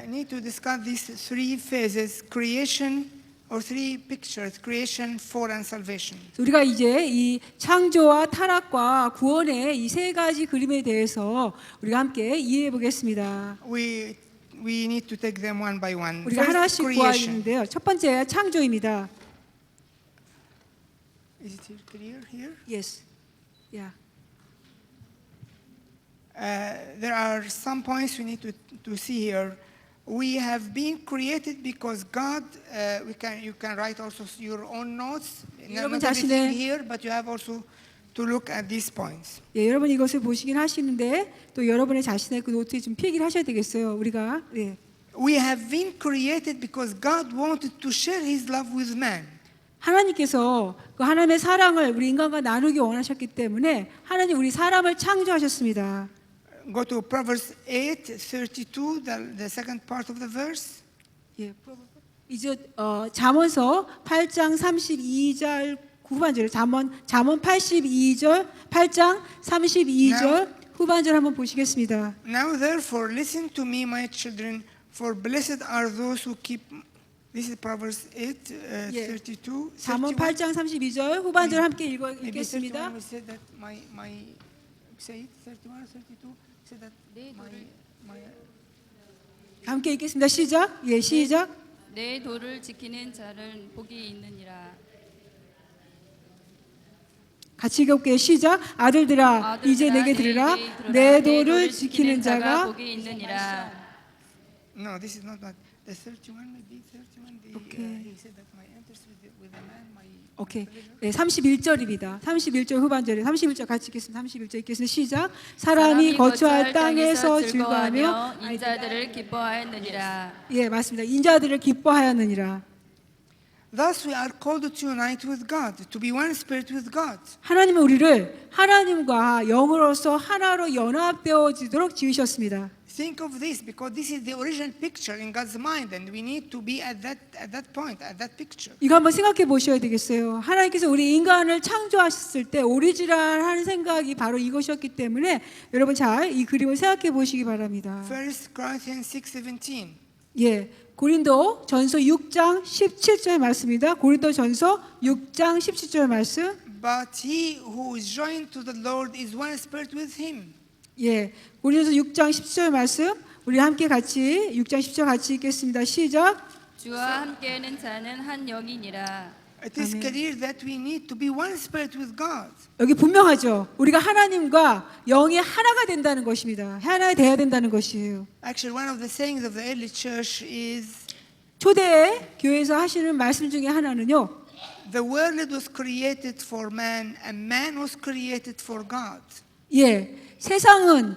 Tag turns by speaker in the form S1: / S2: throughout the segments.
S1: need to discuss these three phases: creation, or three pictures: creation, fall, and salvation.
S2: 우리가 이제 이 창조와 타락과 구원의 이 세 가지 그림에 대해서 우리가 함께 이해해 보겠습니다.
S1: We need to take them one by one.
S2: 우리가
S1: First,
S2: 하나씩
S1: creation.
S2: 보아있는데요. 첫 번째 창조입니다.
S1: Is it clear here?
S2: Yes. Yeah.
S1: There are some points we need to see here. We have been created because God. You can write also your own notes.
S2: 여러분
S1: Not everything
S2: 자신의-
S1: here, but you have also to look at these points.
S2: 예, 여러분 이것을 보시긴 하시는데 또 여러분의 자신의 그 노트에 좀 필기를 하셔야 되겠어요. 우리가 예.
S1: We have been created because God wanted to share His love with man.
S2: 하나님께서 그 하나님의 사랑을 우리 인간과 나누기 원하셨기 때문에 하나님 우리 사람을 창조하셨습니다.
S1: Go to Proverbs 8:32, the second part of the verse.
S2: 예. 이제 잠언서 8장 32절 후반절 잠언 82절 8장 32절 후반절 한번 보시겠습니다.
S1: Now therefore listen to me, my children, for blessed are those who keep. This is Proverbs 8:32.
S2: 잠언 8장 32절 후반절 함께
S1: Maybe
S2: 읽겠습니다.
S1: 31 we said that my say it 31 or 32 said that my
S2: 함께 읽겠습니다. 시작. 예, 시작.
S3: 내 도를 지키는 자는 복이 있느니라.
S2: 같이 읽을게요. 시작. 아들들아, 이제 내게 들으라. 내 도를 지키는 자가
S3: 복이 있느니라.
S1: No, this is not that. The 31 maybe 31.
S2: Okay.
S1: He said that my interest with the man, my.
S2: 오케이. 네, 31절입니다. 31절 후반절에 31절 같이 읽겠습니다. 31절 읽겠습니다. 시작. 사람이 거처할 땅에서 즐거워하며
S3: 인자들을 기뻐하였느니라.
S2: 예, 맞습니다. 인자들을 기뻐하였느니라.
S1: Thus we are called to unite with God, to be one spirit with God.
S2: 하나님은 우리를 하나님과 영으로서 하나로 연합되어지도록 지으셨습니다.
S1: Think of this, because this is the original picture in God's mind, and we need to be at that point, at that picture.
S2: 이거 한번 생각해 보셔야 되겠어요. 하나님께서 우리 인간을 창조하셨을 때 오리지널한 생각이 바로 이것이었기 때문에 여러분 잘 이 그림을 생각해 보시기 바랍니다.
S1: 1 Corinthians 6:17.
S2: 예, 고린도 전서 6장 17절 말씀입니다. 고린도 전서 6장 17절 말씀.
S1: But he who is joined to the Lord is one spirit with him.
S2: 예, 고린도서 6장 17절 말씀. 우리 함께 같이 6장 10절 같이 읽겠습니다. 시작.
S3: 주와 함께하는 자는 한 영이니라.
S1: It is clear that we need to be one spirit with God.
S2: 여기 분명하죠. 우리가 하나님과 영이 하나가 된다는 것입니다. 하나가 돼야 된다는 것이에요.
S1: Actually, one of the sayings of the early church is,
S2: 초대 교회에서 하시는 말씀 중에 하나는요.
S1: the world was created for man, and man was created for God.
S2: 예, 세상은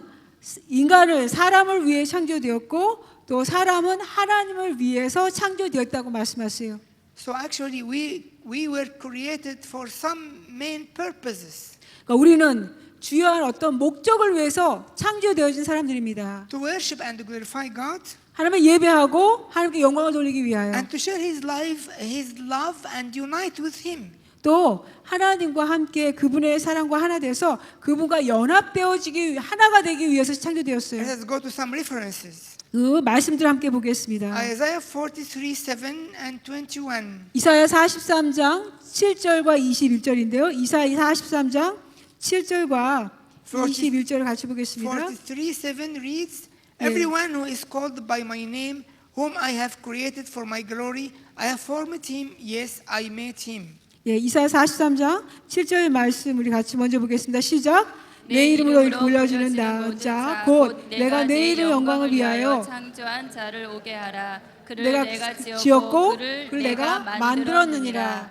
S2: 인간을 사람을 위해 창조되었고 또 사람은 하나님을 위해서 창조되었다고 말씀하세요.
S1: So actually, we were created for some main purposes.
S2: 그러니까 우리는 주요한 어떤 목적을 위해서 창조되어진 사람들입니다.
S1: To worship and to glorify God,
S2: 하나님을 예배하고 하나님께 영광을 돌리기 위하여
S1: and to share His life, His love, and unite with Him.
S2: 또 하나님과 함께 그분의 사랑과 하나 돼서 그분과 연합되어지기 하나가 되기 위해서 창조되었어요.
S1: Let us go to some references.
S2: 그 말씀들 함께 보겠습니다.
S1: Isaiah 43:7 and 21.
S2: 이사야 43장 7절과 21절인데요. 이사야 43장 7절과 21절을 같이 보겠습니다.
S1: 43:7 reads, Everyone who is called by my name, whom I have created for my glory, I have formed him, yes, I made him.
S2: 예, 이사야 43장 7절 말씀 우리 같이 먼저 보겠습니다. 시작. 내 이름으로 불려지는 자, 곧 내가 내 이름 영광을 위하여
S3: 창조한 자를 오게 하라. 그를
S2: 내가
S3: 내가
S2: 지었고
S3: 그를
S2: 그를 내가 만들었느니라.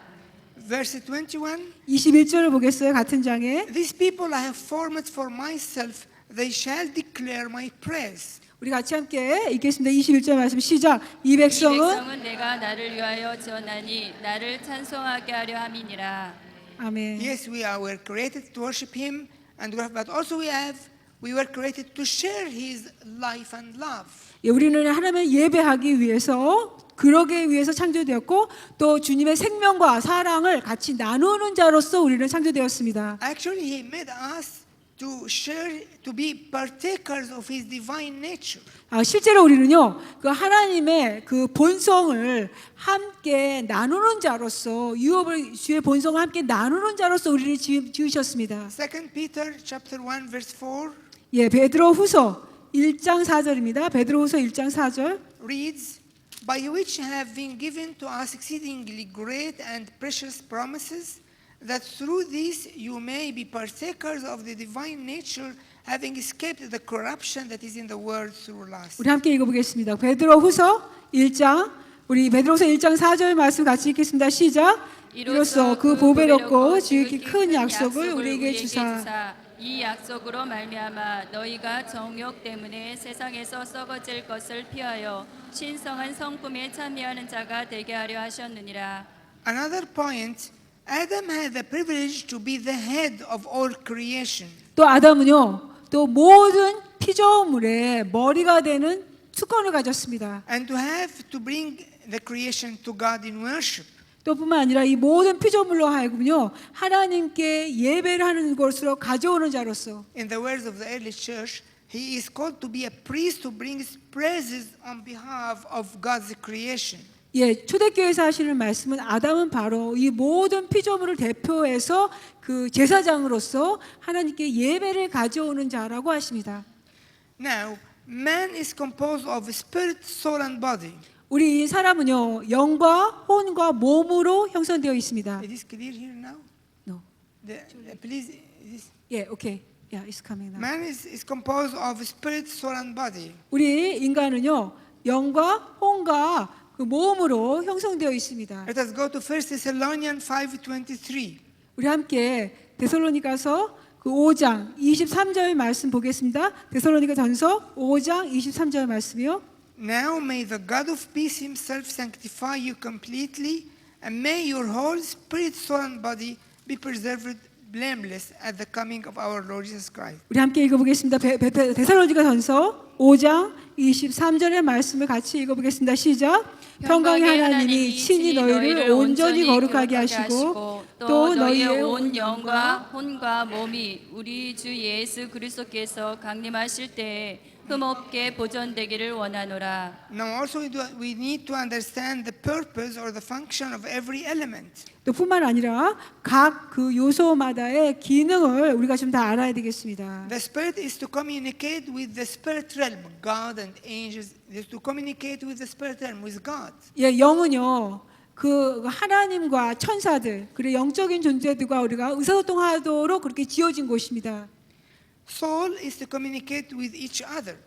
S1: Verse 21,
S2: 21절을 보겠어요. 같은 장에.
S1: These people I have formed for myself, they shall declare my praise.
S2: 우리 같이 함께 읽겠습니다. 21절 말씀 시작. 이 백성은
S3: 내가 나를 위하여 지었나니 나를 찬송하게 하려 함이니라.
S2: 아멘.
S1: Yes, we were created to worship him, but also we were created to share his life and love.
S2: 예, 우리는 하나님을 예배하기 위해서 그러기 위해서 창조되었고 또 주님의 생명과 사랑을 같이 나누는 자로서 우리는 창조되었습니다.
S1: Actually, he made us to share, to be partakers of His divine nature.
S2: 실제로 우리는요, 그 하나님의 그 본성을 함께 나누는 자로서 유업을 주의 본성을 함께 나누는 자로서 우리를 지으셨습니다.
S1: 2 Peter chapter 1 verse 4
S2: 예, 베드로후서 1장 4절입니다. 베드로후서 1장 4절.
S1: reads, by which have been given to us exceedingly great and precious promises, that through this you may be partakers of the divine nature, having escaped the corruption that is in the world through lust.
S2: 우리 함께 읽어보겠습니다. 베드로후서 1장, 우리 베드로후서 1장 4절 말씀 같이 읽겠습니다. 시작. 이로써 그 보배롭고 지극히 큰 약속을 우리에게 주사
S3: 이 약속으로 말미암아 너희가 정욕 때문에 세상에서 썩어질 것을 피하여 신성한 성품에 참여하는 자가 되게 하려 하셨느니라.
S1: Another point, Adam had the privilege to be the head of all creation.
S2: 또 아담은요, 또 모든 피조물의 머리가 되는 특권을 가졌습니다.
S1: And to have to bring the creation to God in worship.
S2: 또 뿐만 아니라 이 모든 피조물로 하여금요, 하나님께 예배를 하는 것으로 가져오는 자로서
S1: In the words of the early church, he is called to be a priest who brings praises on behalf of God's creation.
S2: 예, 초대교회에서 하시는 말씀은 아담은 바로 이 모든 피조물을 대표해서 그 제사장으로서 하나님께 예배를 가져오는 자라고 하십니다.
S1: Now, man is composed of spirit, soul, and body.
S2: 우리 이 사람은요, 영과 혼과 몸으로 형성되어 있습니다.
S1: It is clear here now?
S2: No.
S1: Please. This.
S2: 예, 오케이. Yeah, it's coming now.
S1: Man is composed of spirit, soul, and body.
S2: 우리 인간은요, 영과 혼과 그 몸으로 형성되어 있습니다.
S1: Let us go to 1 Thessalonians 5:23.
S2: 우리 함께 데살로니가서 그 5장 23절 말씀 보겠습니다. 데살로니가전서 5장 23절 말씀이요.
S1: Now may the God of peace himself sanctify you completely, and may your whole spirit, soul, and body be preserved blameless at the coming of our Lord Jesus Christ.
S2: 우리 함께 읽어보겠습니다. 데살로니가전서 5장 23절의 말씀을 같이 읽어보겠습니다. 시작. 평강의 하나님이 친히 너희를 온전히 거룩하게 하시고 또 너희의
S3: 온 영과 혼과 몸이 우리 주 예수 그리스도께서 강림하실 때에 흠없게 보존되기를 원하노라.
S1: Now also we need to understand the purpose or the function of every element.
S2: 또 뿐만 아니라 각 그 요소마다의 기능을 우리가 좀 다 알아야 되겠습니다.
S1: The spirit is to communicate with the spirit realm, God and angels. Is to communicate with the spirit realm, with God.
S2: 예, 영은요, 그 하나님과 천사들 그리고 영적인 존재들과 우리가 의사소통하도록 그렇게 지어진 곳입니다.
S1: Soul is to communicate with each other.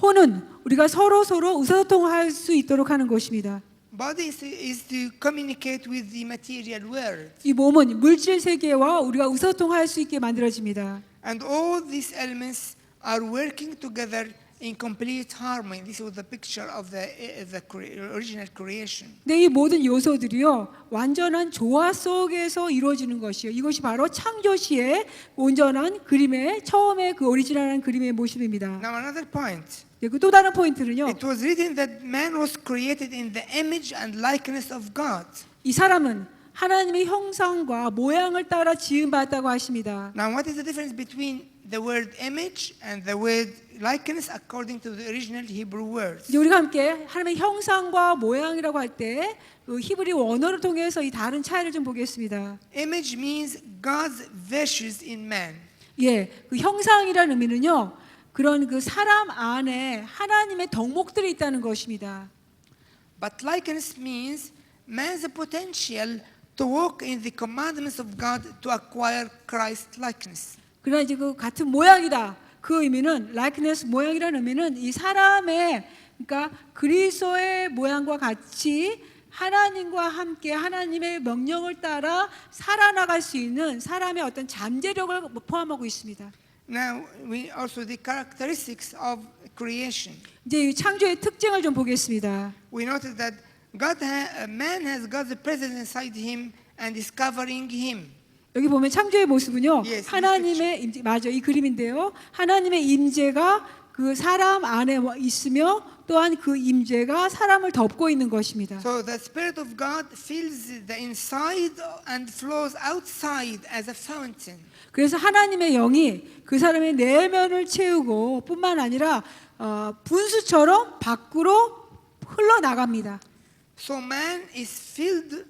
S2: 혼은 우리가 서로 의사소통할 수 있도록 하는 곳입니다.
S1: Body is to communicate with the material world.
S2: 이 몸은 물질 세계와 우리가 의사소통할 수 있게 만들어집니다.
S1: And all these elements are working together in complete harmony. This was the picture of the original creation.
S2: 근데 이 모든 요소들이요, 완전한 조화 속에서 이루어지는 것이요. 이것이 바로 창조 시의 온전한 그림의 처음의 그 오리지널한 그림의 모습입니다.
S1: Now another point.
S2: 또 다른 포인트는요.
S1: It was written that man was created in the image and likeness of God.
S2: 이 사람은 하나님의 형상과 모양을 따라 지음받았다고 하십니다.
S1: Now what is the difference between the word image and the word likeness according to the original Hebrew words?
S2: 이제 우리가 함께 하나님의 형상과 모양이라고 할 때 그 히브리 원어를 통해서 이 다른 차이를 좀 보겠습니다.
S1: Image means God's virtues in man.
S2: 예, 그 형상이라는 의미는요, 그런 그 사람 안에 하나님의 덕목들이 있다는 것입니다.
S1: But likeness means man's potential to walk in the commandments of God to acquire Christ likeness.
S2: 그러나 이제 그 같은 모양이다. 그 의미는 likeness 모양이라는 의미는 이 사람의 그러니까 그리스도의 모양과 같이 하나님과 함께 하나님의 명령을 따라 살아나갈 수 있는 사람의 어떤 잠재력을 포함하고 있습니다.
S1: Now we also the characteristics of creation.
S2: 이제 이 창조의 특징을 좀 보겠습니다.
S1: We noted that man has God's presence inside him and is covering him.
S2: 여기 보면 창조의 모습은요.
S1: Yes,
S2: 하나님의 임재, 맞아, 이 그림인데요. 하나님의 임재가 그 사람 안에 있으며 또한 그 임재가 사람을 덮고 있는 것입니다.
S1: So the Spirit of God fills the inside and flows outside as a fountain.
S2: 그래서 하나님의 영이 그 사람의 내면을 채우고 뿐만 아니라 분수처럼 밖으로 흘러나갑니다.
S1: So man is filled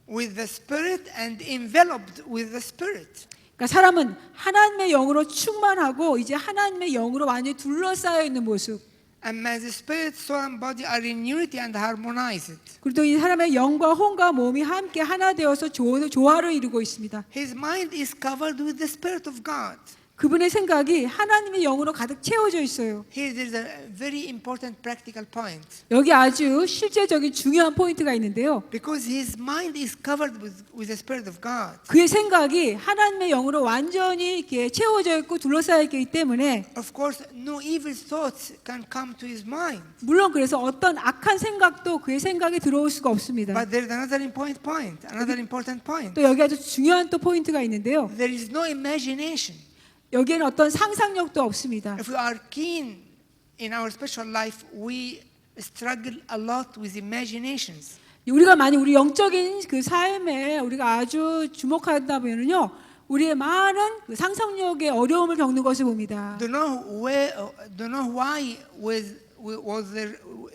S1: with the Spirit and enveloped with the Spirit.
S2: 그러니까 사람은 하나님의 영으로 충만하고 이제 하나님의 영으로 완전히 둘러싸여 있는 모습.
S1: And as the Spirit, soul, and body are in unity and harmonized.
S2: 그리고 또 이 사람의 영과 혼과 몸이 함께 하나 되어서 조화를 이루고 있습니다.
S1: His mind is covered with the Spirit of God.
S2: 그분의 생각이 하나님의 영으로 가득 채워져 있어요.
S1: Here there is a very important practical point.
S2: 여기 아주 실제적인 중요한 포인트가 있는데요.
S1: Because his mind is covered with the Spirit of God.
S2: 그의 생각이 하나님의 영으로 완전히 이렇게 채워져 있고 둘러싸여 있기 때문에
S1: Of course, no evil thoughts can come to his mind.
S2: 물론 그래서 어떤 악한 생각도 그의 생각에 들어올 수가 없습니다.
S1: But there is another important point.
S2: 또 여기 아주 중요한 또 포인트가 있는데요.
S1: There is no imagination.
S2: 여기에는 어떤 상상력도 없습니다.
S1: If we are keen in our spiritual life, we struggle a lot with imaginations.
S2: 우리가 만약 우리 영적인 그 삶에 우리가 아주 주목하다 보면요, 우리의 많은 그 상상력의 어려움을 겪는 것을 봅니다.
S1: Don't know why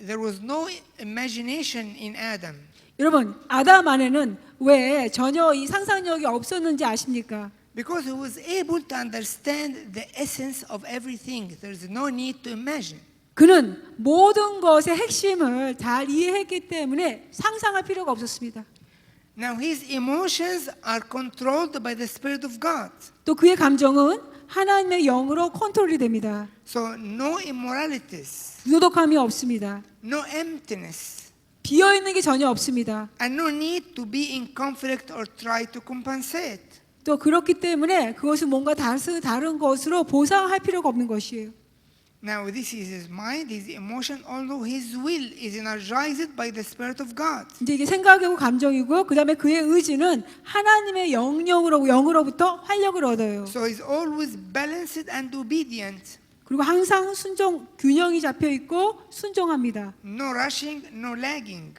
S1: there was no imagination in Adam.
S2: 여러분, 아담 안에는 왜 전혀 이 상상력이 없었는지 아십니까?
S1: Because he was able to understand the essence of everything. There is no need to imagine.
S2: 그는 모든 것의 핵심을 잘 이해했기 때문에 상상할 필요가 없었습니다.
S1: Now his emotions are controlled by the Spirit of God.
S2: 또 그의 감정은 하나님의 영으로 컨트롤이 됩니다.
S1: So no immoralities,
S2: 무도덕함이 없습니다.
S1: no emptiness,
S2: 비어 있는 게 전혀 없습니다.
S1: and no need to be in conflict or try to compensate.
S2: 또 그렇기 때문에 그것을 뭔가 다른 것으로 보상할 필요가 없는 것이에요.
S1: Now this is his mind, his emotion, although his will is energized by the Spirit of God.
S2: 이제 이게 생각이고 감정이고 그다음에 그의 의지는 하나님의 영으로부터 활력을 얻어요.
S1: So he's always balanced and obedient.
S2: 그리고 항상 균형이 잡혀 있고 순종합니다.
S1: No rushing, no lagging.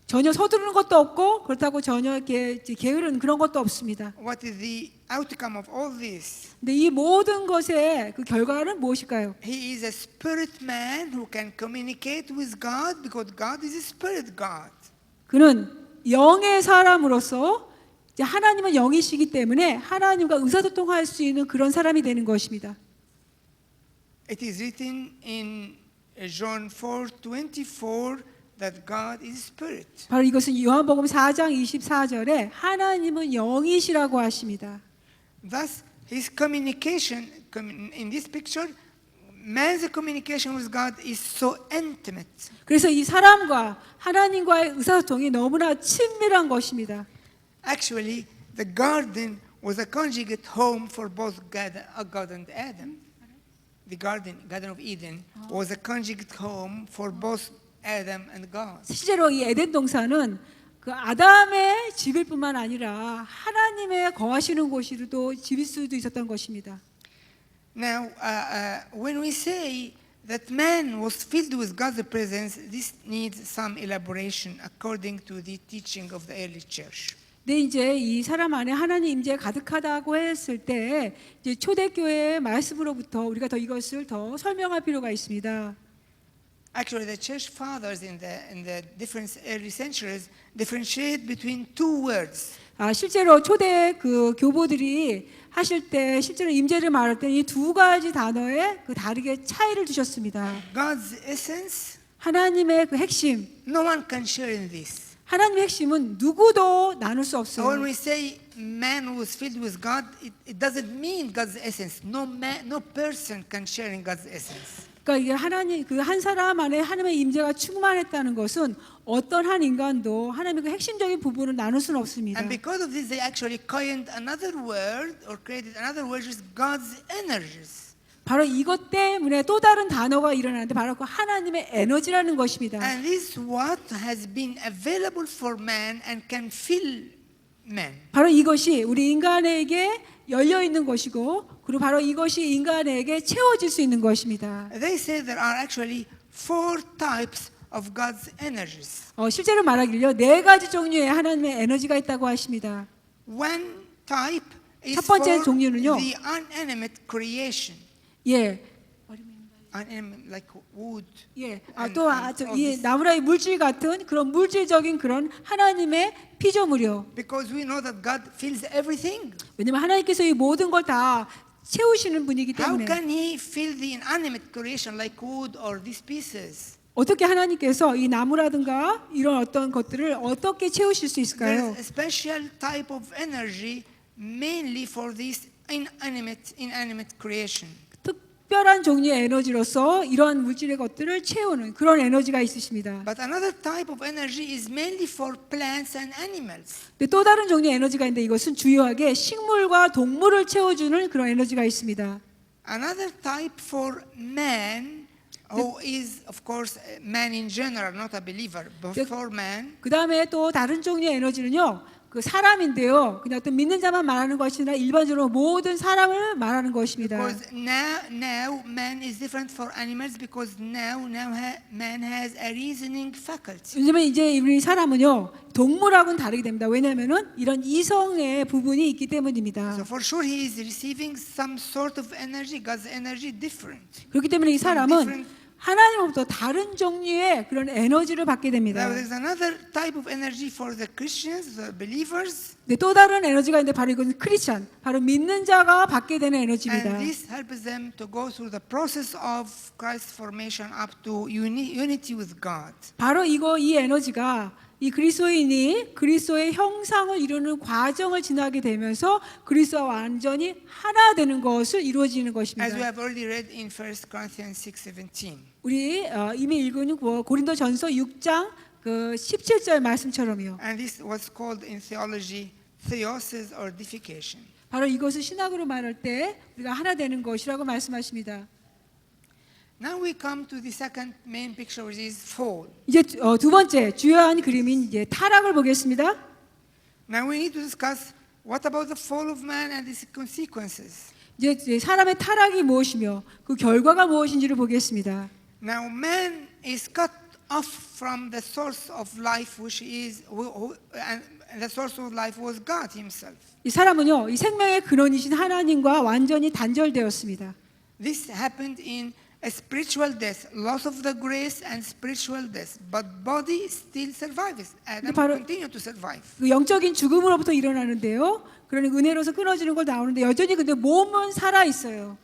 S2: 전혀 서두르는 것도 없고 그렇다고 전혀 이렇게 게으른 그런 것도 없습니다.
S1: What is the outcome of all this?
S2: 근데 이 모든 것의 그 결과는 무엇일까요?
S1: He is a spirit man who can communicate with God because God is a spirit God.
S2: 그는 영의 사람으로서 이제 하나님은 영이시기 때문에 하나님과 의사소통할 수 있는 그런 사람이 되는 것입니다.
S1: It is written in John 4:24 that God is spirit.
S2: 바로 이것은 요한복음 4장 24절에 하나님은 영이시라고 하십니다.
S1: Thus, his communication in this picture, man's communication with God is so intimate.
S2: 그래서 이 사람과 하나님과의 의사소통이 너무나 친밀한 것입니다.
S1: Actually, the garden was a conjugate home for both God and Adam. The Garden of Eden, was a conjugate home for both Adam and God.
S2: 실제로 이 에덴 동산은 그 아담의 집일 뿐만 아니라 하나님의 거하시는 곳이도 집일 수도 있었던 것입니다.
S1: Now, when we say that man was filled with God's presence, this needs some elaboration according to the teaching of the early church.
S2: 근데 이제 이 사람 안에 하나님 임재가 가득하다고 했을 때 이제 초대교회의 말씀으로부터 우리가 더 이것을 더 설명할 필요가 있습니다.
S1: Actually, the church fathers in the different early centuries differentiate between two words.
S2: 실제로 초대 그 교보들이 하실 때 실제로 임재를 말할 때 이 두 가지 단어에 그 다르게 차이를 두셨습니다.
S1: God's essence,
S2: 하나님의 그 핵심,
S1: no one can share in this.
S2: 하나님의 핵심은 누구도 나눌 수
S1: So when
S2: 없어요.
S1: we say man was filled with God, it doesn't mean God's essence. No person can share in God's essence.
S2: 그러니까 이게 하나님 그 한 사람 안에 하나님의 임재가 충만했다는 것은 어떤 한 인간도 하나님의 그 핵심적인 부분을 나눌 수는 없습니다.
S1: And because of this, they actually coined another word or created another word, which is God's energies.
S2: 바로 이것 때문에 또 다른 단어가 일어나는데 바로 그 하나님의 에너지라는 것입니다.
S1: And this is what has been available for man and can fill man.
S2: 바로 이것이 우리 인간에게 열려 있는 것이고, 그리고 바로 이것이 인간에게 채워질 수 있는 것입니다.
S1: They say there are actually 4 types of God's energies.
S2: 실제로 말하기를요, 4가지 종류의 하나님의 에너지가 있다고 하십니다.
S1: One type is
S2: 첫 번째
S1: for
S2: 종류는요.
S1: the unanimate creation.
S2: 예,
S1: Unanimate, like wood.
S2: 예.
S1: And
S2: 이
S1: this.
S2: 나무라의 물질 같은 그런 물질적인 그런 하나님의 피조물이요.
S1: Because we know that God fills everything.
S2: 왜냐하면 하나님께서 이 모든 걸 다 채우시는 분이기
S1: How
S2: 때문에.
S1: can He fill the inanimate creation like wood or these pieces?
S2: 어떻게 하나님께서 이 나무라든가 이런 어떤 것들을 어떻게 채우실 수 있을까요?
S1: There's a special type of energy mainly for this inanimate creation.
S2: 특별한 종류의 에너지로서 이러한 물질의 것들을 채우는 그런 에너지가 있으십니다.
S1: But another type of energy is mainly for plants and animals.
S2: 근데 또 다른 종류의 에너지가 있는데 이것은 주요하게 식물과 동물을 채워주는 그런 에너지가 있습니다.
S1: Another type for man, who is of course man in general, not a believer, but for man.
S2: 그 다음에 또 다른 종류의 에너지는요, 그 사람인데요, 그냥 어떤 믿는 자만 말하는 것이 아니라 일반적으로 모든 사람을 말하는 것입니다.
S1: Because now man is different for animals because now man has a reasoning faculty.
S2: 왜냐면 이제 우리 사람은요, 동물하고는 다르게 됩니다. 왜냐하면은 이런 이성의 부분이 있기 때문입니다.
S1: So for sure he is receiving some sort of energy, God's energy different.
S2: 그렇기 때문에 이 사람은 하나님으로부터 다른 종류의 그런 에너지를 받게 됩니다.
S1: Now there's another type of energy for the Christians, the believers.
S2: 네, 또 다른 에너지가 있는데 바로 이것은 크리스천, 바로 믿는 자가 받게 되는 에너지입니다.
S1: And this helps them to go through the process of Christ's formation up to unity with God.
S2: 바로 이 에너지가 이 그리스도인이 그리스도의 형상을 이루는 과정을 지나게 되면서 그리스도와 완전히 하나 되는 것을 이루어지는
S1: As we
S2: 것입니다.
S1: have already read in 1 Corinthians 6:17.
S2: 우리 이미 읽은 고린도전서 6장 그 17절 말씀처럼요.
S1: And this was called in theology theosis or deification.
S2: 바로 이것을 신학으로 말할 때 우리가 하나 되는 것이라고 말씀하십니다.
S1: Now we come to the second main picture, which is fall.
S2: 이제 두 번째 주요한 그림인 이제 타락을 보겠습니다.
S1: Now we need to discuss what about the fall of man and its consequences.
S2: 이제 사람의 타락이 무엇이며 그 결과가 무엇인지를 보겠습니다.
S1: Now man is cut off from the source of life, which is and the source of life was God Himself.
S2: 이 사람은요, 이 생명의 근원이신 하나님과 완전히 단절되었습니다.
S1: This happened in a spiritual death, loss of the grace and spiritual death, but body still survives. Adam
S2: 바로-
S1: continue to survive.
S2: 그 영적인 죽음으로부터 일어나는데요. 그러니 은혜로서 끊어지는 걸 나오는데 여전히 근데 몸은 살아 있어요.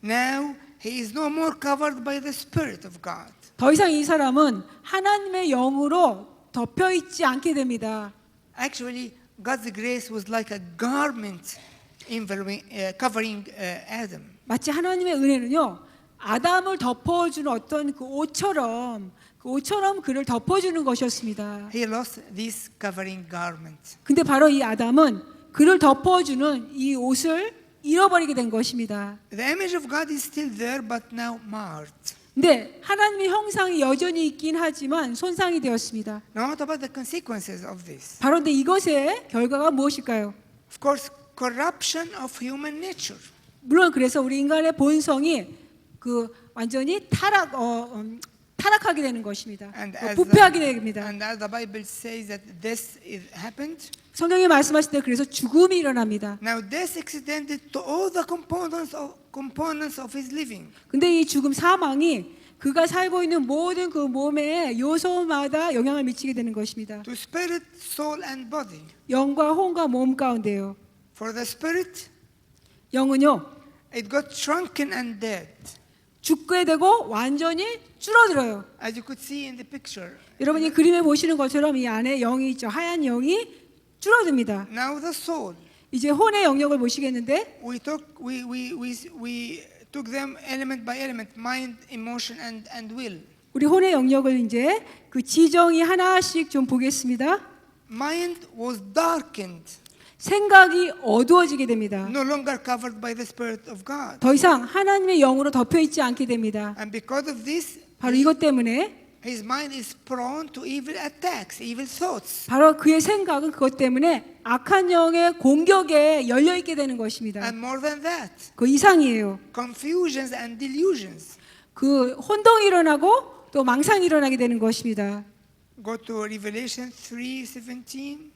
S1: Now he is no more covered by the Spirit of God.
S2: 더 이상 이 사람은 하나님의 영으로 덮여 있지 않게 됩니다.
S1: Actually, God's grace was like a garment covering Adam.
S2: 마치 하나님의 은혜는요, 아담을 덮어주는 어떤 그 옷처럼 그를 덮어주는 것이었습니다.
S1: He lost this covering garment.
S2: 근데 바로 이 아담은 그를 덮어주는 이 옷을 잃어버리게 된 것입니다.
S1: The image of God is still there, but now marred.
S2: 근데 하나님의 형상이 여전히 있긴 하지만 손상이 되었습니다.
S1: Now, what about the consequences of this?
S2: 바로 근데 이것의 결과가 무엇일까요?
S1: Of course, corruption of human nature.
S2: 물론 그래서 우리 인간의 본성이 그 완전히 타락하게 되는 것입니다. 부패하게 됩니다.
S1: And as the Bible says that this happened,
S2: 성경이 말씀하실 때 그래서 죽음이 일어납니다.
S1: now this extended to all the components of his living.
S2: 근데 이 죽음 사망이 그가 살고 있는 모든 그 몸의 요소마다 영향을 미치게 되는 것입니다.
S1: To spirit, soul, and body.
S2: 영과 혼과 몸 가운데요.
S1: For the spirit,
S2: 영은요,
S1: it got shrunken and dead.
S2: 죽게 되고 완전히 줄어들어요.
S1: As you could see in the picture.
S2: 여러분이 그림에 보시는 것처럼 이 안에 영이 있죠. 하얀 영이 줄어듭니다.
S1: Now the soul.
S2: 이제 혼의 영역을 보시겠는데
S1: We took them element by element, mind, emotion, and will.
S2: 우리 혼의 영역을 이제 그 지정이 하나씩 좀 보겠습니다.
S1: Mind was darkened,
S2: 생각이 어두워지게 됩니다.
S1: no longer covered by the Spirit of God.
S2: 더 이상 하나님의 영으로 덮여 있지 않게 됩니다.
S1: And because of this,
S2: 바로 이것 때문에
S1: His mind is prone to evil attacks, evil thoughts.
S2: 바로 그의 생각은 그것 때문에 악한 영의 공격에 열려 있게 되는 것입니다.
S1: And more than that,
S2: 그 이상이에요.
S1: confusions and delusions.
S2: 그 혼동이 일어나고 또 망상이 일어나게 되는 것입니다.
S1: Go to Revelation 3:17.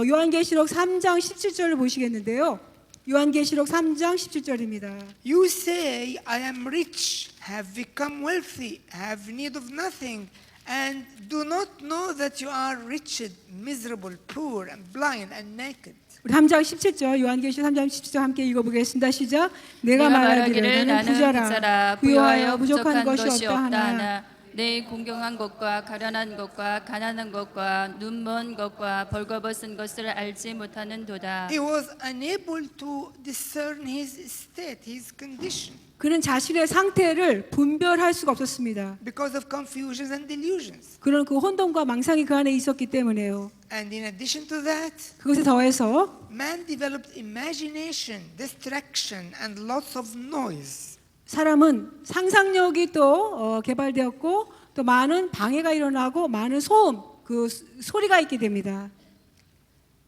S2: 요한계시록 3장 17절을 보시겠는데요. 요한계시록 3장 17절입니다.
S1: You say, I am rich, have become wealthy, have need of nothing, and do not know that you are wretched, miserable, poor, and blind, and naked.
S2: 우리 3장 17절 요한계시록 3장 17절 함께 읽어보겠습니다. 시작. 내가 말하기를 나는 부자라 부유하여 부족한 것이 없다 하나
S3: 내 공경한 것과 가련한 것과 가난한 것과 눈먼 것과 벌거벗은 것을 알지 못하는도다.
S1: He was unable to discern his state, his condition,
S2: 그는 자신의 상태를 분별할 수가 없었습니다.
S1: because of confusions and delusions.
S2: 그런 그 혼돈과 망상이 그 안에 있었기 때문에요.
S1: And in addition to that,
S2: 그것에 더해서
S1: man developed imagination, distraction, and lots of noise.
S2: 사람은 상상력이 또 개발되었고 또 많은 방해가 일어나고 많은 소음, 그 소리가 있게 됩니다.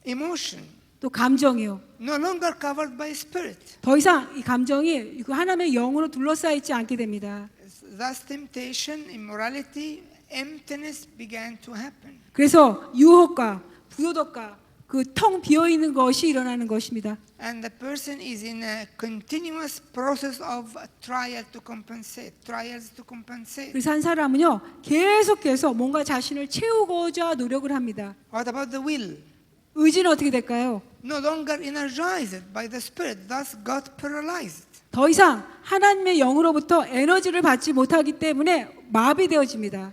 S1: Emotion,
S2: 또 감정이요.
S1: no longer covered by spirit.
S2: 더 이상 이 감정이 그 하나님의 영으로 둘러싸여 있지 않게 됩니다.
S1: Thus temptation, immorality, emptiness began to happen.
S2: 그래서 유혹과 부도덕과 그 텅 비어 있는 것이 일어나는 것입니다.
S1: And the person is in a continuous process of trials to compensate.
S2: 그래서 한 사람은요 계속해서 뭔가 자신을 채우고자 노력을 합니다.
S1: What about the will?
S2: 의지는 어떻게 될까요?
S1: No longer energized by the Spirit, thus got paralyzed.
S2: 더 이상 하나님의 영으로부터 에너지를 받지 못하기 때문에 마비되어집니다.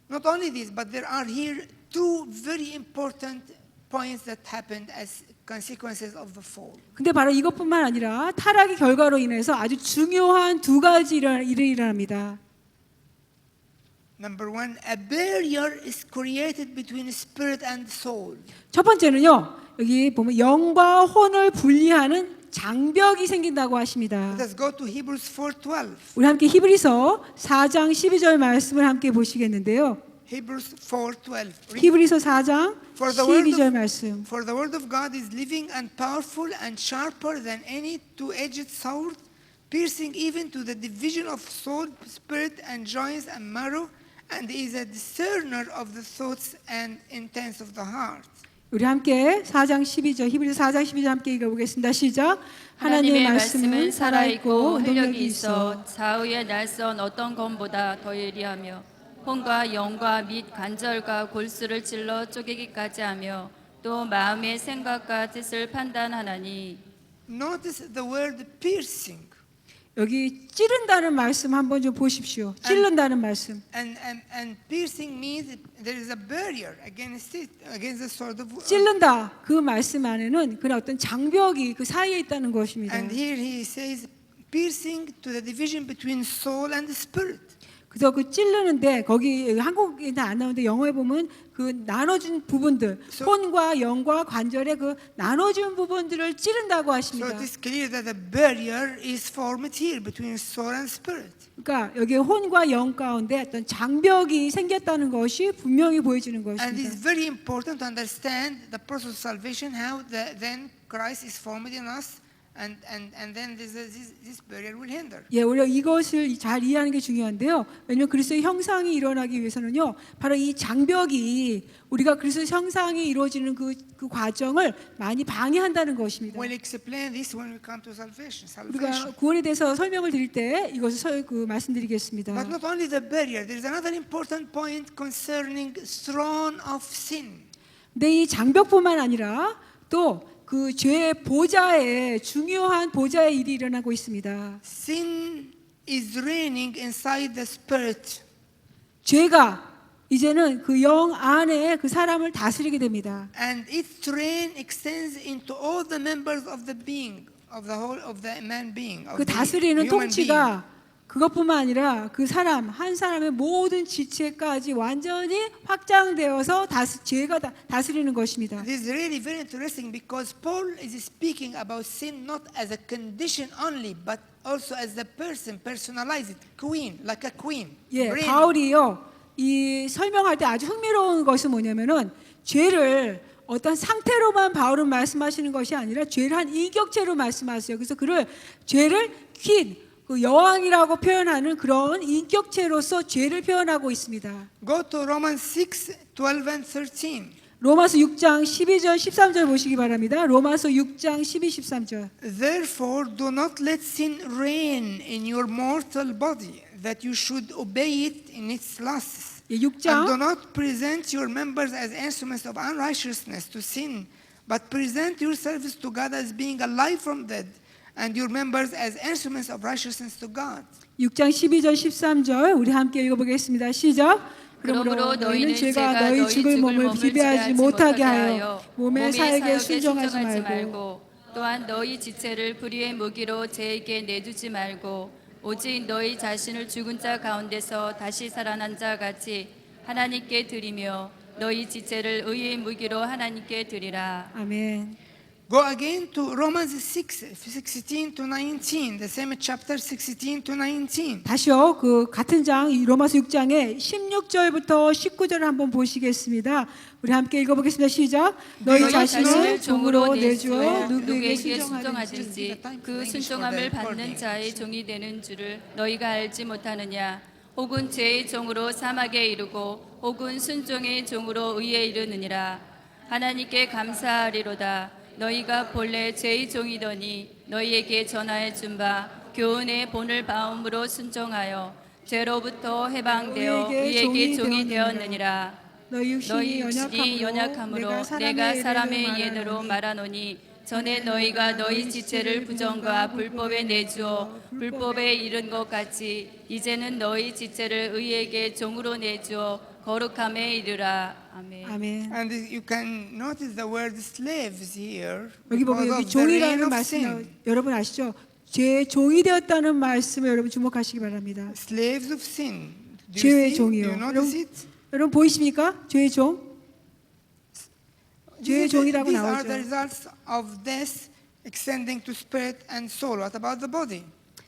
S1: Not only this, but there are here two very important points that happened as consequences of the fall.
S2: 근데 바로 이것뿐만 아니라 타락의 결과로 인해서 아주 중요한 두 가지 일이 일어납니다.
S1: Number one, a barrier is created between spirit and soul.
S2: 첫 번째는요. 여기 보면 영과 혼을 분리하는 장벽이 생긴다고 하십니다.
S1: Let us go to Hebrews 4:12.
S2: 우리 함께 히브리서 4장 12절 말씀을 함께 보시겠는데요.
S1: Hebrews 4:12.
S2: 히브리서 4장
S1: For the word
S2: 12절
S1: of-
S2: 말씀.
S1: For the word of God is living and powerful and sharper than any two-edged sword, piercing even to the division of soul, spirit, and joints and marrow, and is a discerner of the thoughts and intents of the heart.
S2: 우리 함께 4장 12절 히브리서 4장 12절 함께 읽어보겠습니다. 시작. 하나님의 말씀은 살아있고 능력이 있어
S3: 좌우의 날선 어떤 검보다 더 예리하며 혼과 영과 및 관절과 골수를 찔러 쪼개기까지 하며 또 마음의 생각과 뜻을 판단하나니.
S1: Notice the word piercing.
S2: 여기 찌른다는 말씀 한번 좀 보십시오. 찌른다는 말씀.
S1: And piercing means there is a barrier against it, against the sword of
S2: 찌른다 그 말씀 안에는 그런 어떤 장벽이 그 사이에 있다는 것입니다.
S1: And here he says piercing to the division between soul and spirit.
S2: 그래서 그 찌르는데 거기 한국에는 안 나오는데 영어에 보면 그 나눠준 부분들 혼과 영과 관절의 그 나눠준 부분들을 찌른다고
S1: So
S2: 하십니다.
S1: it is clear that a barrier is formed here between soul and spirit.
S2: 그러니까 여기 혼과 영 가운데 어떤 장벽이 생겼다는 것이 분명히 보여지는
S1: And it is
S2: 것입니다.
S1: very important to understand the process of salvation, how then Christ is formed in us, and then this barrier will hinder.
S2: 예, 우리가 이것을 잘 이해하는 게 중요한데요. 왜냐하면 그리스도의 형상이 일어나기 위해서는요, 바로 이 장벽이 우리가 그리스도의 형상이 이루어지는 그 과정을 많이 방해한다는 것입니다.
S1: We'll explain this when we come to salvation.
S2: 우리가 구원에 대해서 설명을 드릴 때 이것을 말씀드리겠습니다.
S1: But not only the barrier, there is another important point concerning throne of sin.
S2: 근데 이 장벽뿐만 아니라 또 그 죄의 보좌에 중요한 보좌의 일이 일어나고 있습니다.
S1: Sin is reigning inside the spirit.
S2: 죄가 이제는 그 영 안에 그 사람을 다스리게 됩니다.
S1: And its reign extends into all the members of the being, of the whole of the man being, of
S2: 그
S1: the
S2: 다스리는
S1: human being.
S2: 통치가 그것뿐만 아니라 그 사람 한 사람의 모든 지체까지 완전히 확장되어서 죄가 다스리는 것입니다.
S1: This is really very interesting because Paul is speaking about sin not as a condition only, but also as the person, personalized, queen, like a queen.
S2: 예,
S1: reigning.
S2: 바울이요 이 설명할 때 아주 흥미로운 것은 뭐냐면은 죄를 어떤 상태로만 바울은 말씀하시는 것이 아니라 죄를 한 인격체로 말씀하세요. 그래서 그를 죄를 퀸, 그 여왕이라고 표현하는 그런 인격체로서 죄를 표현하고 있습니다.
S1: Go to Romans 6, 12 and 13.
S2: 로마서 6장 12절 13절 보시기 바랍니다. 로마서 6장 12, 13절.
S1: Therefore, do not let sin reign in your mortal body, that you should obey it in its lusts.
S2: 예,
S1: And do
S2: 6장
S1: not present your members as instruments of unrighteousness to sin, but present yourselves to God as being alive from dead, and your members as instruments of righteousness to God.
S2: 6장 12절 13절 우리 함께 읽어보겠습니다. 시작. 그러므로 너희는 죄가 너희 죽을 몸을 비배하지 못하게 하여 몸의 사역에 순종하지 말고
S3: 또한 너희 지체를 불의의 무기로 죄에게 내두지 말고 오직 너희 자신을 죽은 자 가운데서 다시 살아난 자 같이 하나님께 드리며 너희 지체를 의의 무기로 하나님께 드리라.
S2: 아멘.
S1: Go again to Romans 6, 16 to 19, the same chapter 16 to 19.
S2: 다시요. 그 같은 장 이 로마서 6장의 16절부터 19절을 한번 보시겠습니다. 우리 함께 읽어보겠습니다. 시작. 너희 자신을 종으로 내주어 누구에게 순종하든지
S3: 그 순종함을 받는 자의 종이 되는 줄을 너희가 알지 못하느냐. 혹은 죄의 종으로 사막에 이르고 혹은 순종의 종으로 의에 이르느니라. 하나님께 감사하리로다. 너희가 본래 죄의 종이더니 너희에게 전하여 준 바 교훈의 본을 바움으로 순종하여 죄로부터 해방되어 의에게 종이 되었느니라.
S2: 너희
S3: 너희
S2: 육신이
S3: 육신이 연약함으로 내가 사람의 예대로 말하노니 전에 너희가 너희 지체를 부정과 불법에 내주어 불법에 이른 것 같이 이제는 너희 지체를 의에게 종으로 내주어 거룩함에 이르라. 아멘.
S2: 아멘.
S1: And you can notice the word slaves here
S2: 여기 보면
S1: because
S2: 여기
S1: of the reign
S2: 종이라는
S1: of
S2: 말씀
S1: sin.
S2: 여러분 아시죠? 죄의 종이 되었다는 말씀을 여러분 주목하시기 바랍니다.
S1: Slaves of sin. Do you
S2: 죄의
S1: see?
S2: 종이요.
S1: Do you notice it?
S2: 여러분 보이십니까? 죄의 종. 죄의 종이라고
S1: These are the
S2: 나오죠.
S1: results of death extending to spirit and soul. What about the body?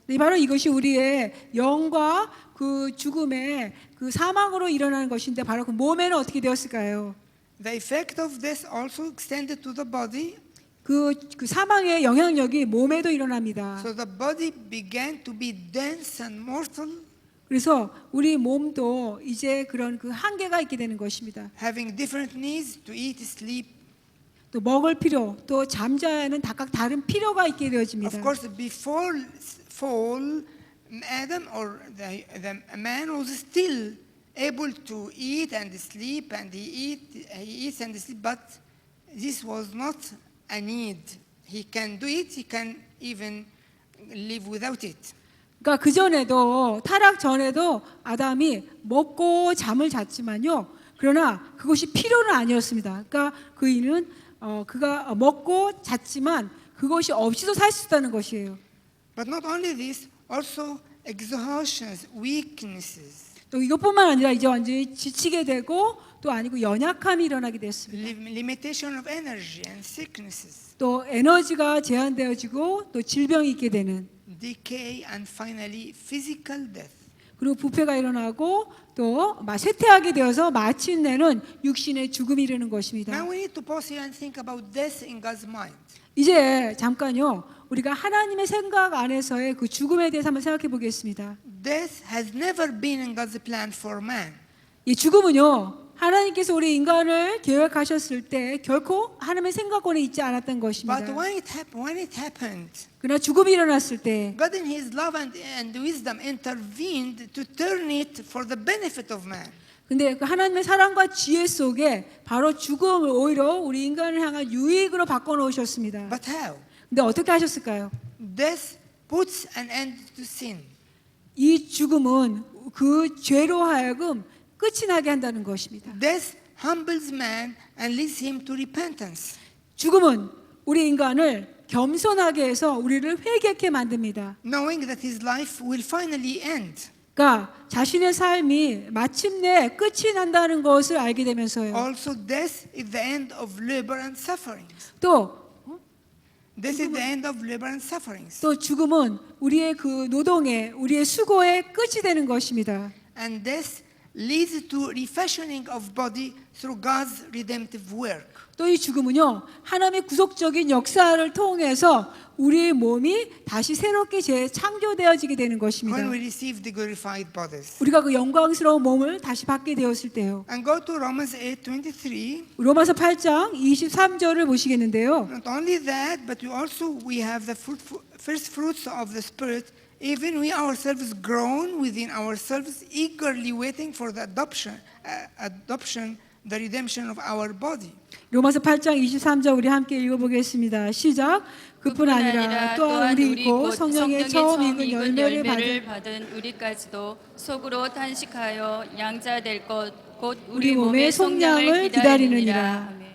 S2: 네, 바로 이것이 우리의 영과 그 죽음의 그 사망으로 일어나는 것인데 바로 그 몸에는 어떻게 되었을까요?
S1: The effect of death also extended to the body.
S2: 그 사망의 영향력이 몸에도 일어납니다.
S1: So the body began to be dense and mortal,
S2: 그래서 우리 몸도 이제 그런 그 한계가 있게 되는 것입니다.
S1: having different needs to eat, sleep.
S2: 또 먹을 필요, 또 잠자야는 각각 다른 필요가 있게 되어집니다.
S1: Of course, before fall, Adam or the man was still able to eat and sleep, and he eats and sleep, but this was not a need. He can do it. He can even live without it.
S2: 그러니까 그 전에도 타락 전에도 아담이 먹고 잠을 잤지만요. 그러나 그것이 필요는 아니었습니다. 그러니까 그이는 그가 먹고 잤지만 그것이 없이도 살 수 있다는 것이에요.
S1: But not only this, also exhaustions, weaknesses,
S2: 또 이것뿐만 아니라 이제 완전히 지치게 되고 또 아니고 연약함이 일어나게 됐습니다.
S1: limitation of energy and sicknesses,
S2: 또 에너지가 제한되어지고 또 질병이 있게 되는
S1: decay, and finally physical death.
S2: 그리고 부패가 일어나고 또 쇠퇴하게 되어서 마침내는 육신의 죽음이 이르는 것입니다.
S1: Now we need to pause here and think about death in God's mind.
S2: 이제 잠깐요. 우리가 하나님의 생각 안에서의 그 죽음에 대해서 한번 생각해 보겠습니다.
S1: Death has never been in God's plan for man.
S2: 이 죽음은요. 하나님께서 우리 인간을 계획하셨을 때 결코 하나님의 생각권에 있지 않았던 것입니다.
S1: But when it happened,
S2: 그러나 죽음이 일어났을 때
S1: God in His love and wisdom intervened to turn it for the benefit of man.
S2: 근데 그 하나님의 사랑과 지혜 속에 바로 죽음을 오히려 우리 인간을 향한 유익으로 바꿔 놓으셨습니다.
S1: But how?
S2: 근데 어떻게 하셨을까요?
S1: Death puts an end to sin.
S2: 이 죽음은 그 죄로 하여금 끝이 나게 한다는 것입니다.
S1: Death humbles man and leads him to repentance.
S2: 죽음은 우리 인간을 겸손하게 해서 우리를 회개케 만듭니다.
S1: Knowing that his life will finally end.
S2: 그러니까 자신의 삶이 마침내 끝이 난다는 것을 알게 되면서요.
S1: Also, death is the end of labor and sufferings.
S2: 또
S1: This is the end of labor and sufferings.
S2: 또 죽음은 우리의 그 노동의 우리의 수고의 끝이 되는 것입니다.
S1: And death leads to refashioning of body through God's redemptive work.
S2: 또 이 죽음은요, 하나님의 구속적인 역사를 통해서 우리의 몸이 다시 새롭게 재창조되어지게 되는 것입니다.
S1: When we receive the glorified bodies.
S2: 우리가 그 영광스러운 몸을 다시 받게 되었을 때요.
S1: And go to Romans 8:23.
S2: 로마서 8장 23절을 보시겠는데요.
S1: Not only that, but we have the first fruits of the Spirit, even we ourselves groan within ourselves, eagerly waiting for the adoption, the redemption of our body.
S2: 로마서 8장 23절 우리 함께 읽어보겠습니다. 시작. 그뿐 아니라 또한 우리 곧 성령의 처음 익은 열매를
S3: 받은 우리까지도 속으로 탄식하여 양자될 것 곧
S2: 우리
S3: 우리
S2: 몸의
S3: 몸의
S2: 속량을
S3: 속량을
S2: 기다리느니라.
S3: 기다리느니라. 아멘.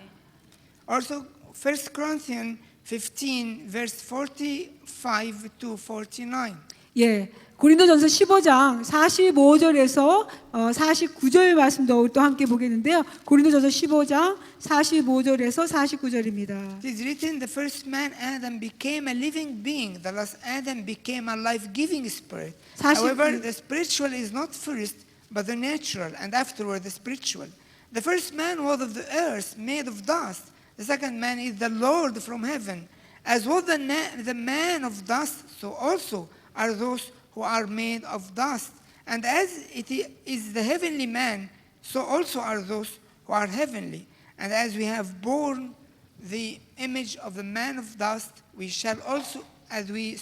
S1: Also, 1 Corinthians 15, verse 45 to 49.
S2: 예, 고린도전서 15장 45절에서 49절 말씀도 또 함께 보겠는데요. 고린도전서 15장 45절에서 49절입니다.
S1: It is written, the first man, Adam, became a living being. The last Adam became a life-giving spirit. However, the spiritual is not first, but the natural, and afterward the spiritual. The first man was of the earth, made of dust. The second man is the Lord from heaven. As was the man of dust, so also are those who are made of dust. And as it is the heavenly man, so also are those who are heavenly. And as we have borne the image of the man of dust, we shall also, as we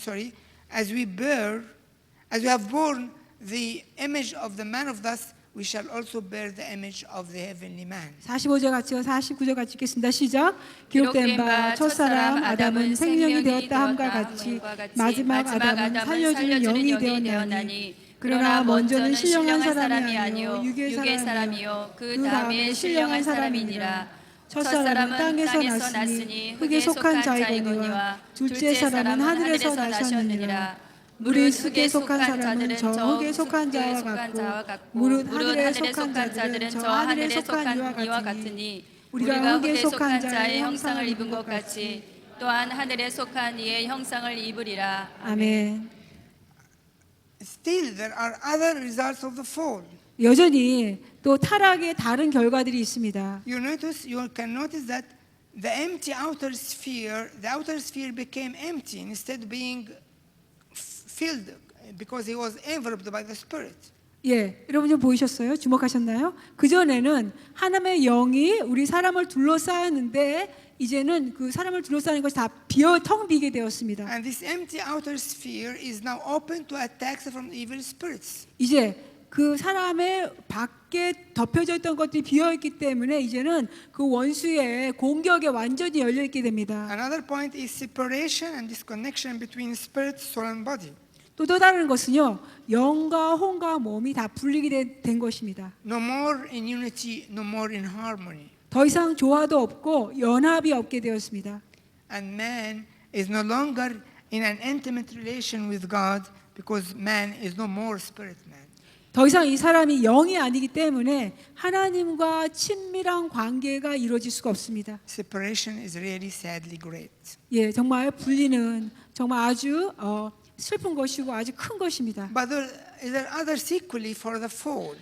S1: have borne the image of the man of dust, we shall also bear the image of the heavenly man.
S2: 45절 같이요. 49절 같이 읽겠습니다. 시작. 기록된 바 첫사람 아담은 생명이 되었다 함과 같이 마지막 아담은 살려주는 영이 되었나니 그러나 먼저는 신령한 사람이 아니요 육의 사람이요 그 다음에 신령한 사람이니라. 첫사람은 땅에서 났으니 흙에 속한 자이거니와 둘째 사람은 하늘에서 나셨느니라. 물은 흙에 속한 사람은 저 흙에 속한 자와 같고 물은 하늘에 속한 자들은 저 하늘에 속한 이와 같으니 우리가 흙에 속한 자의 형상을 입은 것 같이 또한 하늘에 속한 이의 형상을 입으리라. 아멘.
S1: Still, there are other results of the fall.
S2: 여전히 또 타락의 다른 결과들이 있습니다.
S1: You can notice that the outer sphere became empty instead being filled because he was enveloped by the Spirit.
S2: 예, 여러분 좀 보이셨어요? 주목하셨나요? 그 전에는 하나님의 영이 우리 사람을 둘러싸였는데 이제는 그 사람을 둘러싸는 것이 다 텅 비게 되었습니다.
S1: And this empty outer sphere is now open to attacks from evil spirits.
S2: 이제 그 사람의 밖에 덮여져 있던 것들이 비어 있기 때문에 이제는 그 원수의 공격에 완전히 열려 있게 됩니다.
S1: Another point is separation and disconnection between spirit, soul, and body.
S2: 또 다른 것은요, 영과 혼과 몸이 다 분리게 된 것입니다.
S1: No more in unity, no more in harmony.
S2: 더 이상 조화도 없고 연합이 없게 되었습니다.
S1: And man is no longer in an intimate relation with God because man is no more spirit man.
S2: 더 이상 이 사람이 영이 아니기 때문에 하나님과 친밀한 관계가 이루어질 수가 없습니다.
S1: Separation is really sadly great.
S2: 예, 정말 분리는 정말 아주 슬픈 것이고 아주 큰 것입니다.
S1: But there are other sequelae for the fall.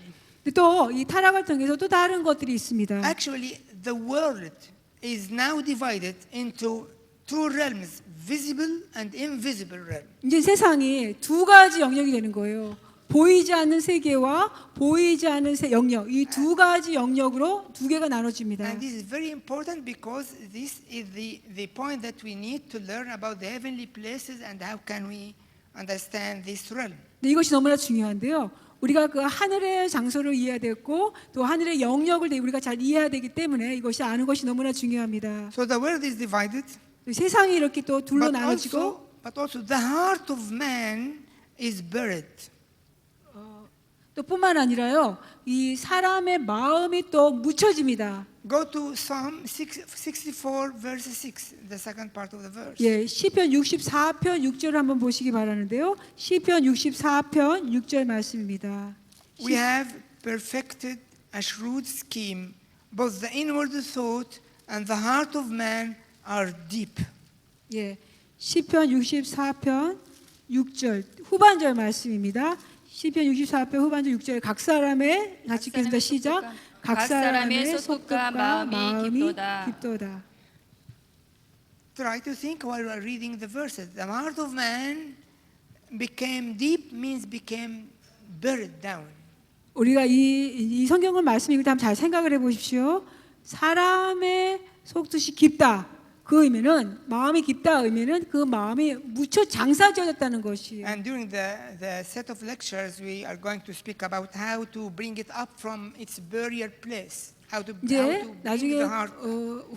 S2: 또 이 타락을 통해서 또 다른 것들이 있습니다.
S1: Actually, the world is now divided into two realms, visible and invisible realm.
S2: 이제 세상이 두 가지 영역이 되는 거예요. 보이지 않는 세계와 보이지 않는 영역, 이 두 가지 영역으로 두 개가 나눠집니다.
S1: And this is very important because this is the point that we need to learn about the heavenly places and how can we understand this realm.
S2: 네, 이것이 너무나 중요한데요. 우리가 그 하늘의 장소를 이해해야 되고 또 하늘의 영역을 우리가 잘 이해해야 되기 때문에 이것이 아는 것이 너무나 중요합니다.
S1: So the world is divided.
S2: 세상이 이렇게 또 둘로 나눠지고
S1: but also the heart of man is buried.
S2: 또 뿐만 아니라요. 이 사람의 마음이 또 묻혀집니다.
S1: Go to Psalm 64 verse 6, the second part of the verse.
S2: 예, 시편 64편 6절을 한번 보시기 바라는데요. 시편 64편 6절 말씀입니다.
S1: We have perfected a shrewd scheme. Both the inward thought and the heart of man are deep.
S2: 예, 시편 64편 6절 후반절 말씀입니다. 시편 64편 후반절 6절에 각 사람의 같이 읽겠습니다. 시작. 각 사람의 속국과 마음이 깊도다.
S1: Try to think while we are reading the verses. The heart of man became deep means became buried down.
S2: 우리가 이 성경을 말씀 읽을 때 한번 잘 생각을 해보십시오. 사람의 속뜻이 깊다. 그 의미는 마음이 깊다 의미는 그 마음이 묻혀 장사되어졌다는 것이에요.
S1: And during the set of lectures, we are going to speak about how to bring it up from its burial place. How to
S2: 이제
S1: bring
S2: 나중에
S1: the heart.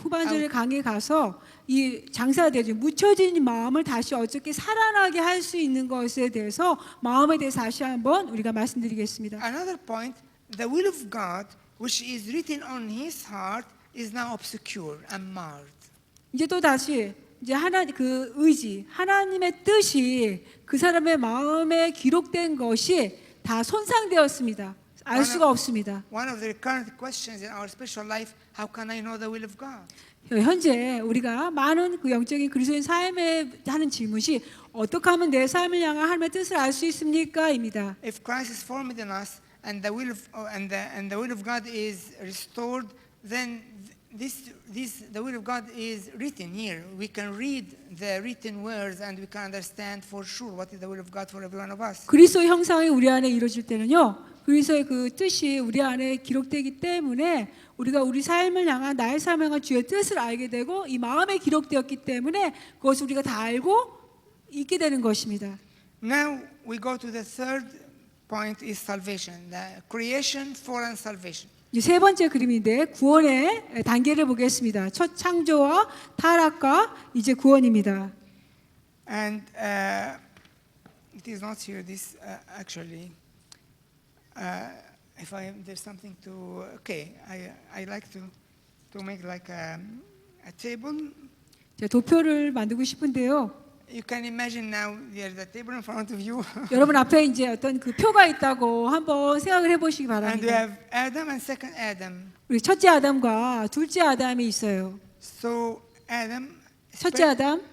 S2: 후반절에 강의에 가서 이 장사되죠. 묻혀진 마음을 다시 어떻게 살아나게 할 수 있는 것에 대해서 마음에 대해서 다시 한번 우리가 말씀드리겠습니다.
S1: Another point, the will of God, which is written on his heart, is now obscure and marred.
S2: 이제 또 다시 이제 그 의지, 하나님의 뜻이 그 사람의 마음에 기록된 것이 다 손상되었습니다. 알 수가 없습니다.
S1: One of the recurrent questions in our spiritual life, how can I know the will of God?
S2: 현재 우리가 많은 그 영적인 그리스도인 삶에 하는 질문이 어떻게 하면 내 삶을 향한 하나님의 뜻을 알 수 있습니까?입니다.
S1: If Christ is formed in us and the will of God is restored, then the will of God is written here. We can read the written words and we can understand for sure what is the will of God for every one of us.
S2: 그리스도의 형상이 우리 안에 이루어질 때는요. 그리스도의 그 뜻이 우리 안에 기록되기 때문에 우리가 우리 삶을 향한 나의 삶을 향한 주의 뜻을 알게 되고 이 마음에 기록되었기 때문에 그것을 우리가 다 알고 있게 되는 것입니다.
S1: Now we go to the third point is salvation, the creation, fall, and salvation.
S2: 이제 세 번째 그림인데 구원의 단계를 보겠습니다. 첫 창조와 타락과 이제 구원입니다.
S1: And it is not here. This actually, if there's something to I like to make like a table.
S2: 제가 도표를 만들고 싶은데요.
S1: You can imagine now there's a table in front of you.
S2: 여러분 앞에 이제 어떤 그 표가 있다고 한번 생각을 해보시기
S1: And we
S2: 바랍니다.
S1: have Adam and second Adam.
S2: 우리 첫째 아담과 둘째 아담이 있어요.
S1: So Adam,
S2: 첫째 아담,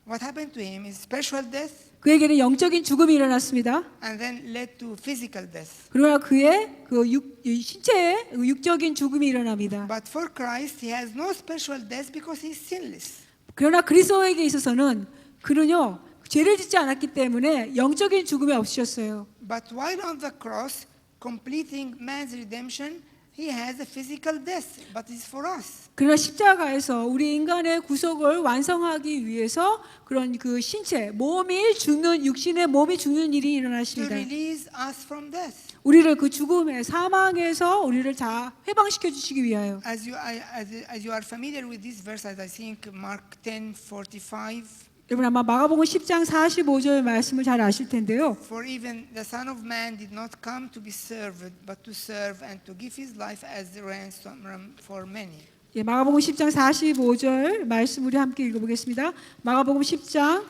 S1: what happened to him is spiritual death
S2: 그에게는 영적인 죽음이 일어났습니다.
S1: and then led to physical death.
S2: 그러나 그의 그 신체의 육적인 죽음이 일어납니다.
S1: But for Christ, he has no spiritual death because he's sinless.
S2: 그러나 그리스도에게 있어서는 그는요 죄를 짓지 않았기 때문에 영적인 죽음이 없으셨어요.
S1: But while on the cross, completing man's redemption, he has a physical death, but it's for us.
S2: 그러나 십자가에서 우리 인간의 구속을 완성하기 위해서 그런 그 신체, 몸이 죽는 육신의 몸이 죽는 일이
S1: To
S2: 일어나십니다.
S1: release us from death.
S2: 우리를 그 죽음의 사망에서 우리를 다 해방시켜 주시기 위하여.
S1: As you are familiar with this verse, as I think Mark 10:45.
S2: 여러분 아마 마가복음 10장 45절 말씀을 잘 아실 텐데요.
S1: For even the Son of Man did not come to be served, but to serve and to give his life as a ransom for many.
S2: 예, 마가복음 10장 45절 말씀 우리 함께 읽어보겠습니다. 마가복음 10장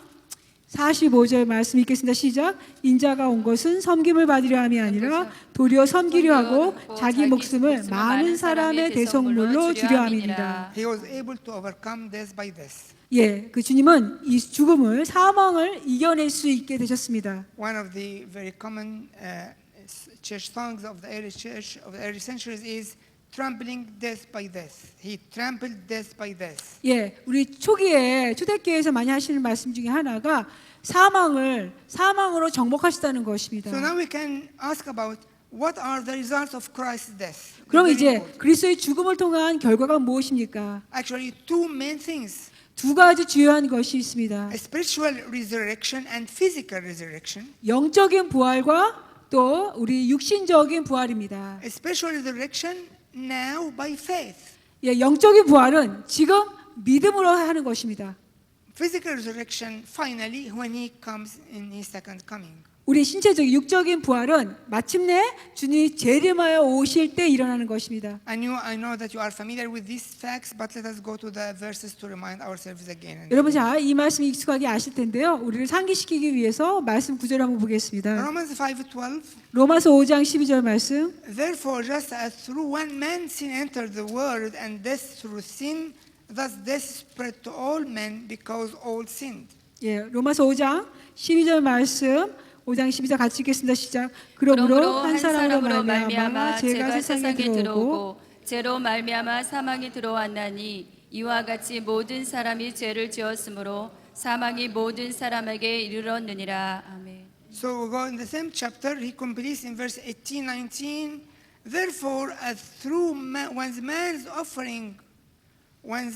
S2: 45절 말씀 읽겠습니다. 시작. 인자가 온 것은 섬김을 받으려 함이 아니라 도리어 섬기려 하고 자기 목숨을 많은 사람의 대속물로 주려 함이니라.
S1: He was able to overcome death by death.
S2: 예, 그 주님은 이 죽음을 사망을 이겨낼 수 있게 되셨습니다.
S1: One of the very common church songs of the early church of the early centuries is trampling death by death. He trampled death by death.
S2: 예, 우리 초기에 초대교회에서 많이 하시는 말씀 중에 하나가 사망으로 정복하시다는 것입니다.
S1: So now we can ask about what are the results of Christ's death.
S2: 그럼
S1: Very
S2: 이제
S1: important.
S2: 그리스도의 죽음을 통한 결과가 무엇입니까?
S1: Actually, two main things:
S2: 두 가지 주요한 것이 있습니다.
S1: a spiritual resurrection and physical resurrection.
S2: 영적인 부활과 또 우리 육신적인 부활입니다.
S1: A spiritual resurrection now by faith.
S2: 예, 영적인 부활은 지금 믿음으로 하는 것입니다.
S1: Physical resurrection finally when he comes in his second coming.
S2: 우리 신체적인 육적인 부활은 마침내 주님이 재림하여 오실 때 일어나는 것입니다.
S1: I know that you are familiar with these facts, but let us go to the verses to remind ourselves again.
S2: 여러분 자, 이 말씀이 익숙하게 아실 텐데요. 우리를 상기시키기 위해서 말씀 구절 한번 보겠습니다.
S1: Romans 5:12.
S2: 로마서 5장 12절 말씀.
S1: Therefore, just as through one man sin entered the world, and death through sin, thus death spread to all men because all sinned.
S2: 예, 로마서 5장 12절 말씀. 5장 12절 같이 읽겠습니다. 시작. 그러므로 한 사람으로 말미암아
S3: 말미암아
S2: 죄가 세상에 들어오고
S3: 죄로 말미암아 사망이 들어왔나니 이와 같이 모든 사람이 죄를 지었으므로 사망이 모든 사람에게 이르렀느니라. 아멘.
S1: So we go in the same chapter, he completes in verse 18, 19. Therefore, as through one's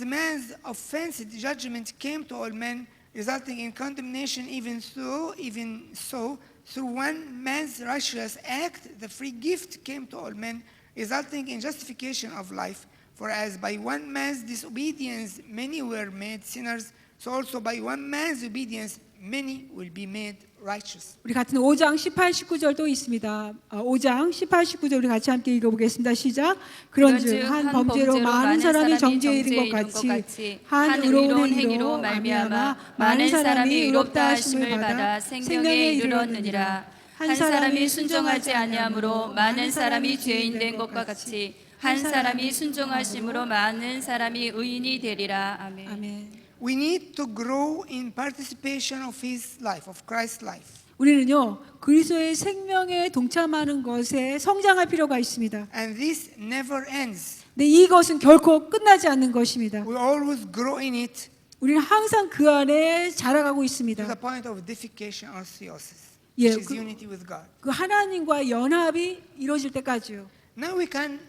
S1: man's offense, judgment came to all men, resulting in condemnation, even so, through one man's righteous act, the free gift came to all men, resulting in justification of life. For as by one man's disobedience many were made sinners, so also by one man's obedience many will be made righteous.
S2: 우리 같은 5장 18, 19절도 있습니다. 5장 18, 19절 우리 같이 함께 읽어보겠습니다. 시작. 그런즉 한 범죄로 많은 사람이 정죄에 이른 것 같이 한 의로운 행위로 말미암아 많은 사람이 의롭다 하심을 받아 생명에 이르렀느니라.
S3: 한 사람이 순종하지 아니함으로 많은 사람이 죄인 된 것과 같이 한 사람이 순종하심으로 많은 사람이 의인이 되리라. 아멘.
S2: 아멘.
S1: We need to grow in participation of his life, of Christ's life.
S2: 우리는요 그리스도의 생명에 동참하는 것에 성장할 필요가 있습니다.
S1: And this never ends.
S2: 근데 이것은 결코 끝나지 않는 것입니다.
S1: We always grow in it
S2: 우리는 항상 그 안에 자라가고
S1: to
S2: 있습니다.
S1: the point of deification or theosis,
S2: 예,
S1: which is
S2: 그-
S1: unity with God.
S2: 그 하나님과 연합이 이루어질 때까지요.
S1: Now we can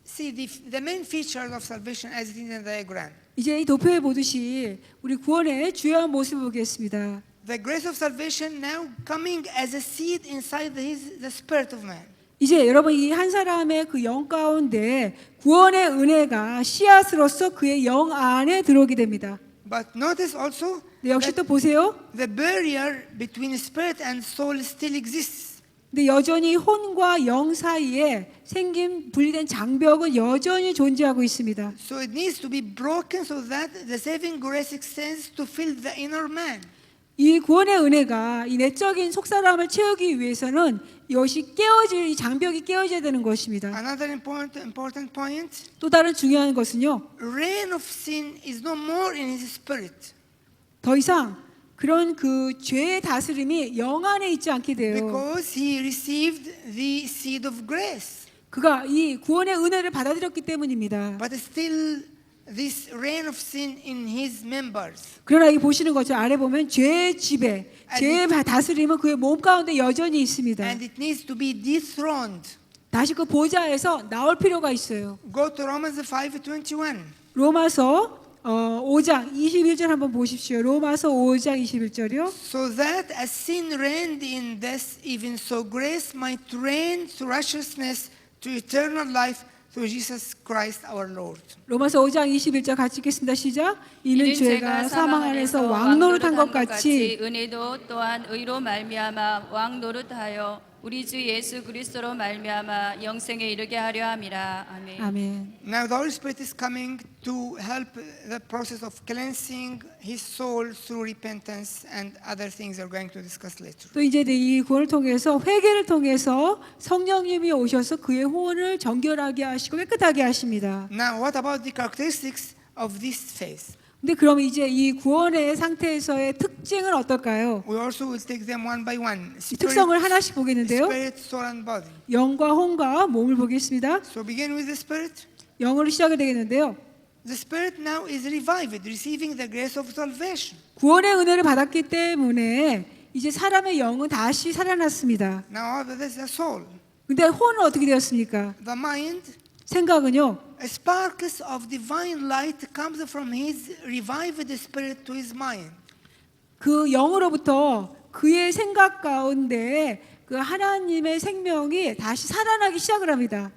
S1: see the main features of salvation as it is in the diagram.
S2: 이제 이 도표에 보듯이 우리 구원의 주요한 모습을 보겠습니다.
S1: The grace of salvation now coming as a seed inside the spirit of man.
S2: 이제 여러분 이 한 사람의 그 영 가운데 구원의 은혜가 씨앗으로서 그의 영 안에 들어오게 됩니다.
S1: But notice also
S2: 근데 역시
S1: that
S2: 또 보세요.
S1: the barrier between spirit and soul still exists.
S2: 근데 여전히 혼과 영 사이에 생긴 분리된 장벽은 여전히 존재하고 있습니다.
S1: So it needs to be broken so that the saving grace extends to fill the inner man.
S2: 이 구원의 은혜가 이 내적인 속사람을 채우기 위해서는 이것이 깨어질 이 장벽이 깨어져야 되는 것입니다.
S1: Another important point,
S2: 또 다른 중요한 것은요.
S1: reign of sin is no more in his spirit
S2: 더 이상 그런 그 죄의 다스림이 영 안에 있지 않게 돼요.
S1: because he received the seed of grace.
S2: 그가 이 구원의 은혜를 받아들였기 때문입니다.
S1: But still this reign of sin in his members.
S2: 그러나 이 보시는 것처럼 아래 보면 죄의 지배, 죄의 다스림은 그의 몸 가운데 여전히 있습니다.
S1: And it needs to be dethroned.
S2: 다시 그 보좌에서 나올 필요가 있어요.
S1: Go to Romans 5:21.
S2: 로마서 5장 21절 한번 보십시오. 로마서 5장 21절이요.
S1: So that as sin reigned in death, even so grace might reign through righteousness to eternal life through Jesus Christ our Lord.
S2: 로마서 5장 21절 같이 읽겠습니다. 시작. 이는 죄가 사망 안에서 왕노릇한 것 같이
S3: 은혜도 또한 의로 말미암아 왕노릇하여 우리 주 예수 그리스도로 말미암아 영생에 이르게 하려 함이라. 아멘.
S2: 아멘.
S1: Now the Holy Spirit is coming to help the process of cleansing his soul through repentance and other things we're going to discuss later.
S2: 또 이제 이 구원을 통해서 회개를 통해서 성령님이 오셔서 그의 혼을 정결하게 하시고 깨끗하게 하십니다.
S1: Now what about the characteristics of this phase?
S2: 근데 그럼 이제 이 구원의 상태에서의 특징은 어떨까요?
S1: We also will take them one by one.
S2: 이 특성을 하나씩 보겠는데요.
S1: Spirit, soul, and body.
S2: 영과 혼과 몸을 보겠습니다.
S1: So begin with the Spirit.
S2: 영으로 시작이 되겠는데요.
S1: The Spirit now is revived, receiving the grace of salvation.
S2: 구원의 은혜를 받았기 때문에 이제 사람의 영은 다시 살아났습니다.
S1: Now this is the soul.
S2: 근데 혼은 어떻게 되었습니까?
S1: The mind,
S2: 생각은요.
S1: sparks of divine light comes from his revived spirit to his mind.
S2: 그 영으로부터 그의 생각 가운데 그 하나님의 생명이 다시 살아나기 시작을 합니다.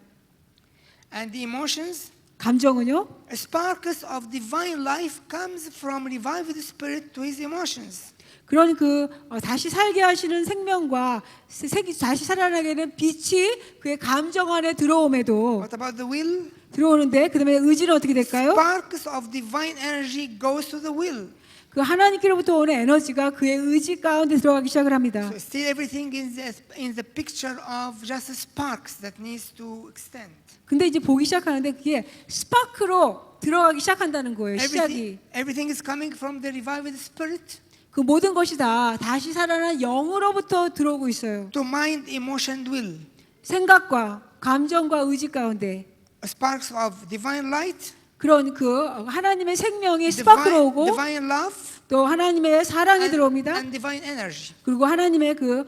S1: And the emotions,
S2: 감정은요.
S1: sparks of divine life comes from revived spirit to his emotions.
S2: 그런 그 다시 살게 하시는 생명과 다시 살아나게 되는 빛이 그의 감정 안에 들어옴에도
S1: What about the will?
S2: 들어오는데 그다음에 의지는 어떻게 될까요?
S1: Sparks of divine energy goes to the will.
S2: 그 하나님께로부터 오는 에너지가 그의 의지 가운데 들어가기 시작을 합니다.
S1: So still everything is in the picture of just sparks that needs to extend.
S2: 근데 이제 보기 시작하는데 그게 스파크로 들어가기 시작한다는 거예요. 시작이.
S1: Everything is coming from the revived spirit.
S2: 그 모든 것이 다 다시 살아난 영으로부터 들어오고 있어요.
S1: to mind, emotion, will.
S2: 생각과 감정과 의지 가운데
S1: Sparks of divine light,
S2: 그런 그 하나님의 생명이 스파크로 오고
S1: divine love,
S2: 또 하나님의 사랑이 들어옵니다.
S1: and divine energy.
S2: 그리고 하나님의 그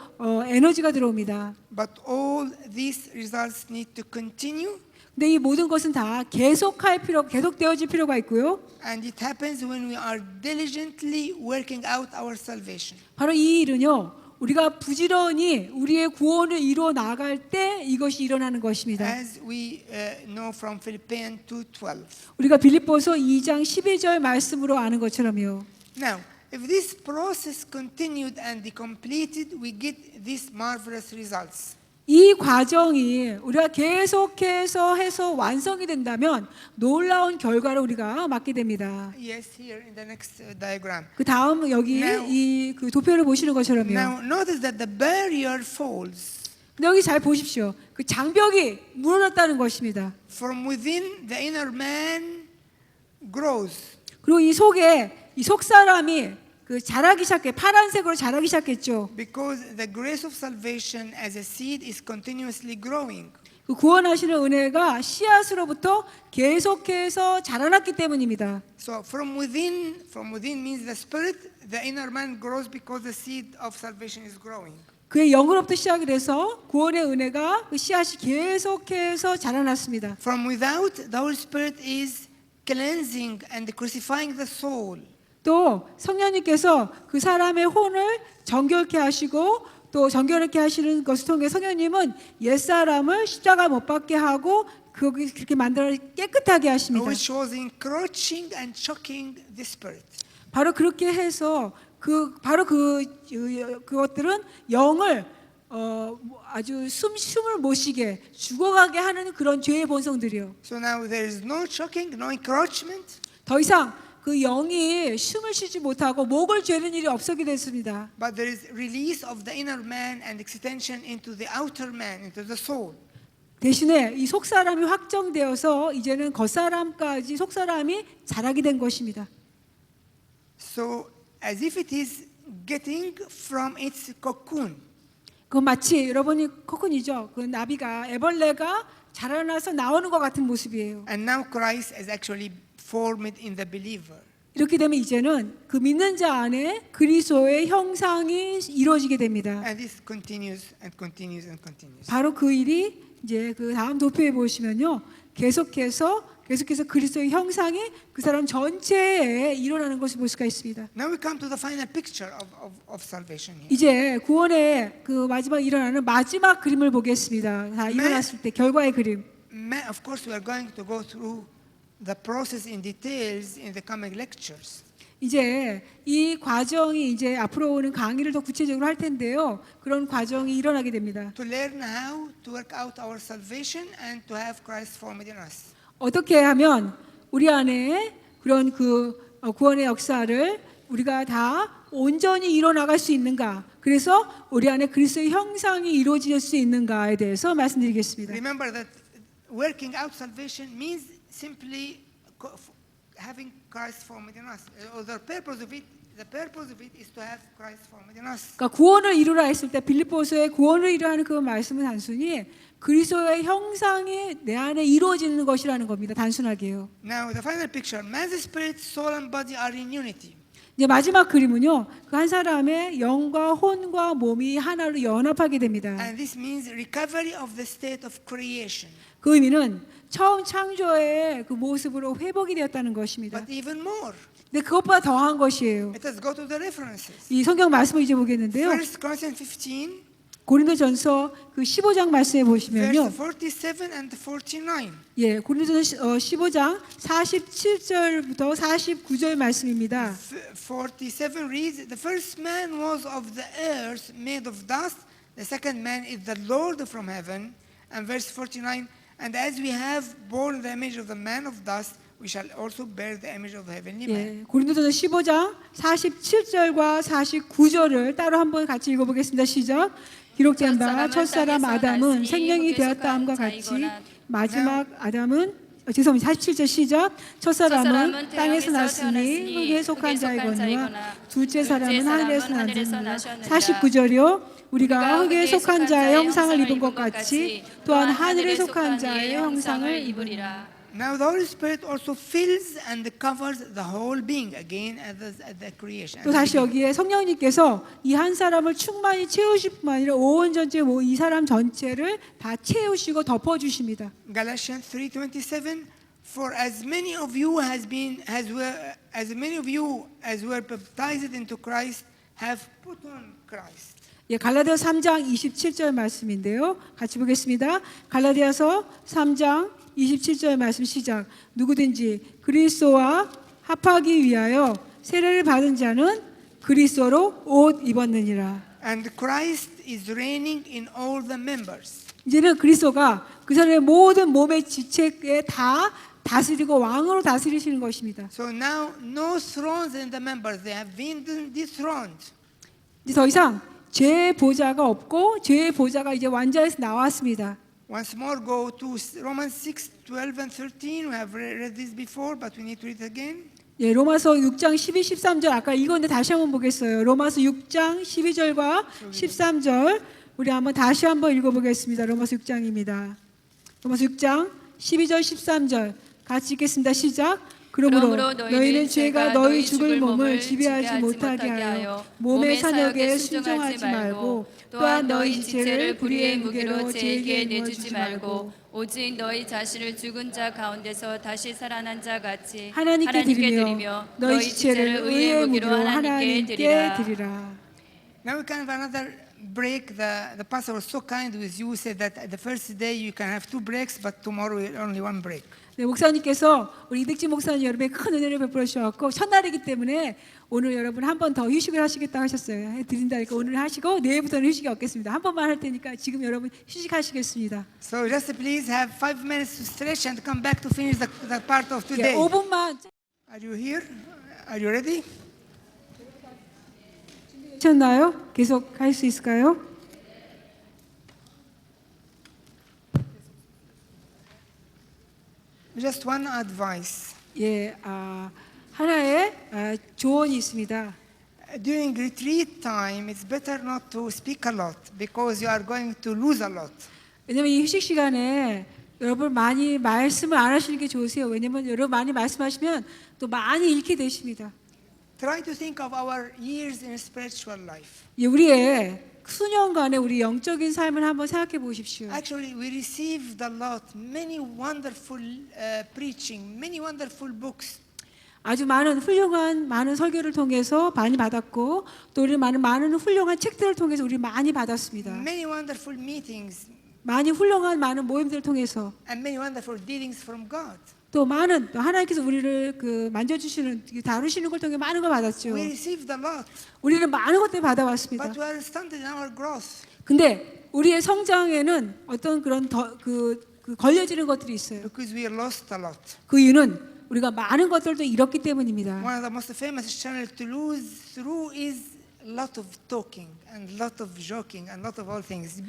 S2: 에너지가 들어옵니다.
S1: But all these results need to continue,
S2: 근데 이 모든 것은 다 계속되어질 필요가 있고요.
S1: and it happens when we are diligently working out our salvation.
S2: 바로 이 일은요, 우리가 부지런히 우리의 구원을 이루어 나갈 때 이것이 일어나는 것입니다.
S1: As we know from Philippians 2:12.
S2: 우리가 빌립보서 2장 12절 말씀으로 아는 것처럼요.
S1: Now, if this process continued and completed, we get these marvelous results.
S2: 이 과정이 우리가 계속해서 해서 완성이 된다면 놀라운 결과를 우리가 맞게 됩니다.
S1: Yes, here in the next diagram.
S2: 그 다음 여기
S1: Now-
S2: 이 그 도표를 보시는 것처럼요.
S1: Now, notice that the barrier falls
S2: 근데 여기 잘 보십시오. 그 장벽이 무너졌다는 것입니다.
S1: from within. The inner man grows.
S2: 그리고 이 속에 이 속 사람이 그 자라기 시작해 파란색으로 자라기 시작했죠.
S1: Because the grace of salvation as a seed is continuously growing.
S2: 그 구원하시는 은혜가 씨앗으로부터 계속해서 자라났기 때문입니다.
S1: So from within means the spirit, the inner man grows because the seed of salvation is growing.
S2: 그의 영으로부터 시작이 돼서 구원의 은혜가 그 씨앗이 계속해서 자라났습니다.
S1: From without, the Holy Spirit is cleansing and crucifying the soul.
S2: 또 성령님께서 그 사람의 혼을 정결케 하시고 또 정결케 하시는 것을 통해 성령님은 옛사람을 십자가 못 박게 하고 그렇게 만들어 깨끗하게 하십니다.
S1: Which was encroaching and choking the spirit.
S2: 바로 그렇게 해서 그것들은 영을 아주 숨을 못 쉬게 죽어가게 하는 그런 죄의 본성들이요.
S1: So now there is no choking, no encroachment,
S2: 더 이상 그 영이 숨을 쉬지 못하고 목을 죄는 일이 없었게 됐습니다.
S1: but there is release of the inner man and extension into the outer man, into the soul.
S2: 대신에 이 속사람이 확정되어서 이제는 겉사람까지 속사람이 자라게 된 것입니다.
S1: So as if it is getting from its cocoon.
S2: 그 마치 여러분이 코쿤이죠. 그 나비가 애벌레가 자라나서 나오는 것 같은 모습이에요.
S1: And now Christ is actually formed in the believer.
S2: 이렇게 되면 이제는 그 믿는 자 안에 그리스도의 형상이 이루어지게 됩니다.
S1: And this continues and continues and continues.
S2: 바로 그 일이 이제 그 다음 도표에 보시면요. 계속해서 그리스도의 형상이 그 사람 전체에 일어나는 것을 볼 수가 있습니다.
S1: Now we come to the final picture of salvation here.
S2: 이제 구원의 그 마지막 일어나는 마지막 그림을 보겠습니다. 다 일어났을 때 결과의 그림.
S1: Of course, we are going to go through the process in details in the coming lectures.
S2: 이제 이 과정이 이제 앞으로 오는 강의를 더 구체적으로 할 텐데요. 그런 과정이 일어나게 됩니다.
S1: To learn how to work out our salvation and to have Christ formed in us.
S2: 어떻게 하면 우리 안에 그런 그 구원의 역사를 우리가 다 온전히 이뤄나갈 수 있는가? 그래서 우리 안에 그리스도의 형상이 이루어질 수 있는가에 대해서 말씀드리겠습니다.
S1: Remember that working out salvation means simply having Christ formed in us. The purpose of it is to have Christ formed in us.
S2: 그러니까 구원을 이루라 했을 때 빌립보서의 구원을 이루라는 그 말씀은 단순히 그리스도의 형상이 내 안에 이루어지는 것이라는 겁니다. 단순하게요.
S1: Now the final picture, man's spirit, soul and body are in unity.
S2: 이제 마지막 그림은요. 그 한 사람의 영과 혼과 몸이 하나로 연합하게 됩니다.
S1: And this means recovery of the state of creation.
S2: 그 의미는 처음 창조의 그 모습으로 회복이 되었다는 것입니다.
S1: But even more,
S2: 근데 그것보다 더한 것이에요.
S1: let us go to the references.
S2: 이 성경 말씀을 이제 보겠는데요.
S1: 1 Corinthians 15,
S2: 고린도전서 그 15장 말씀에 보시면요.
S1: verse 47 and 49.
S2: 예, 고린도전서 15장 47절부터 49절 말씀입니다.
S1: 47 reads, the first man was of the earth, made of dust. The second man is the Lord from heaven. And verse 49, and as we have borne the image of the man of dust, we shall also bear the image of the heavenly man.
S2: 예, 고린도전서 15장 47절과 49절을 따로 한번 같이 읽어보겠습니다. 시작. 기록된 바 첫사람 아담은 생명이 되었다 함과 같이 마지막 아담은 죄송합니다. 47절 시작. 첫사람은
S3: 첫사람은
S2: 땅에서
S3: 태양에서
S2: 났으니
S3: 태어났으니
S2: 흙에 속한 자이거니와
S3: 자이거나
S2: 둘째 사람은 하늘에서
S3: 하늘에서
S2: 나셨느니라.
S3: 나셨느니라.
S2: 49절이요. 우리가 흙에 속한 자의 형상을 입은 것
S3: 같이
S2: 같이 또한 하늘에 속한 자의 형상을 입으리라.
S3: 입으리라.
S1: Now the Holy Spirit also fills and covers the whole being again at the creation.
S2: 또 다시 여기에 성령님께서 이 한 사람을 충만히 채우실 뿐만 아니라 온 전체 이 사람 전체를 다 채우시고 덮어주십니다.
S1: Galatians 3:27 For as many of you as were baptized into Christ have put on Christ.
S2: 예, 갈라디아서 3장 27절 말씀인데요. 같이 보겠습니다. 갈라디아서 3장 27절 말씀 시작. 누구든지 그리스도와 합하기 위하여 세례를 받은 자는 그리스도로 옷 입었느니라.
S1: And Christ is reigning in all the members.
S2: 이제는 그리스도가 그 사람의 모든 몸의 지체에 다 다스리고 왕으로 다스리시는 것입니다.
S1: So now no thrones in the members, they have been dethroned.
S2: 이제 더 이상 죄의 보좌가 없고 죄의 보좌가 이제 완전에서 나왔습니다.
S1: Once more go to Romans 6:12 and 13. We have read this before, but we need to read it again.
S2: 예, 로마서 6장 12, 13절 아까 읽었는데 다시 한번 보겠어요. 로마서 6장 12절과 13절 우리 한번 다시 한번 읽어보겠습니다. 로마서 6장입니다. 로마서 6장 12절 13절 같이 읽겠습니다. 시작. 그러므로 너희는 죄가 너희 죽을 몸을 지배하지 못하게 하여 몸의 사역에 순종하지 말고 또한 너희 지체를 불의의 무게로 죄에게 내주지 말고
S3: 오직 너희 자신을 죽은 자 가운데서 다시 살아난 자 같이
S2: 하나님께 드리며 너희 지체를 의의 무기로 하나님께 드리라.
S1: Now we can have another break. The pastor was so kind with you. Said that the first day you can have 2 breaks, but tomorrow only 1 break.
S2: 네, 목사님께서 우리 이득진 목사님 여러분의 큰 은혜를 베풀어 주셨고 첫날이기 때문에 오늘 여러분 한 번 더 휴식을 하시겠다 하셨어요. 드린다니까 오늘 하시고 내일부터는 휴식이 없겠습니다. 한 번만 할 테니까 지금 여러분 휴식하시겠습니다.
S1: So just please have 5 minutes to stretch and come back to finish the part of
S2: 예,
S1: today.
S2: 5분만
S1: Are you here? Are you ready?
S2: 하셨나요? 계속 할 수 있을까요?
S1: Just one advice.
S2: 예, 하나의 조언이 있습니다.
S1: During retreat time, it's better not to speak a lot because you are going to lose a lot.
S2: 왜냐면 이 휴식 시간에 여러분 많이 말씀을 안 하시는 게 좋으세요. 왜냐면 여러분 많이 말씀하시면 또 많이 잃게 되십니다.
S1: Try to think of our years in spiritual life.
S2: 예, 우리의 수년간의 우리 영적인 삶을 한번 생각해 보십시오.
S1: Actually, we received a lot, many wonderful preaching, many wonderful books.
S2: 아주 많은 훌륭한 많은 설교를 통해서 많이 받았고 또 우리 많은 훌륭한 책들을 통해서 우리 많이 받았습니다.
S1: Many wonderful meetings
S2: 많이 훌륭한 많은 모임들을 통해서
S1: and many wonderful dealings from God.
S2: 또 많은 또 하나님께서 우리를 만져주시는 다루시는 걸 통해 많은 걸 받았죠.
S1: We received a lot,
S2: 우리는 많은 것들을 받아왔습니다.
S1: but we are stunted in our growth
S2: 근데 우리의 성장에는 어떤 그런 걸려지는 것들이 있어요.
S1: because we lost a lot.
S2: 그 이유는 우리가 많은 것들도 잃었기 때문입니다.
S1: One of the most famous channels to lose through is a lot of talking and a lot of joking and a lot of all things.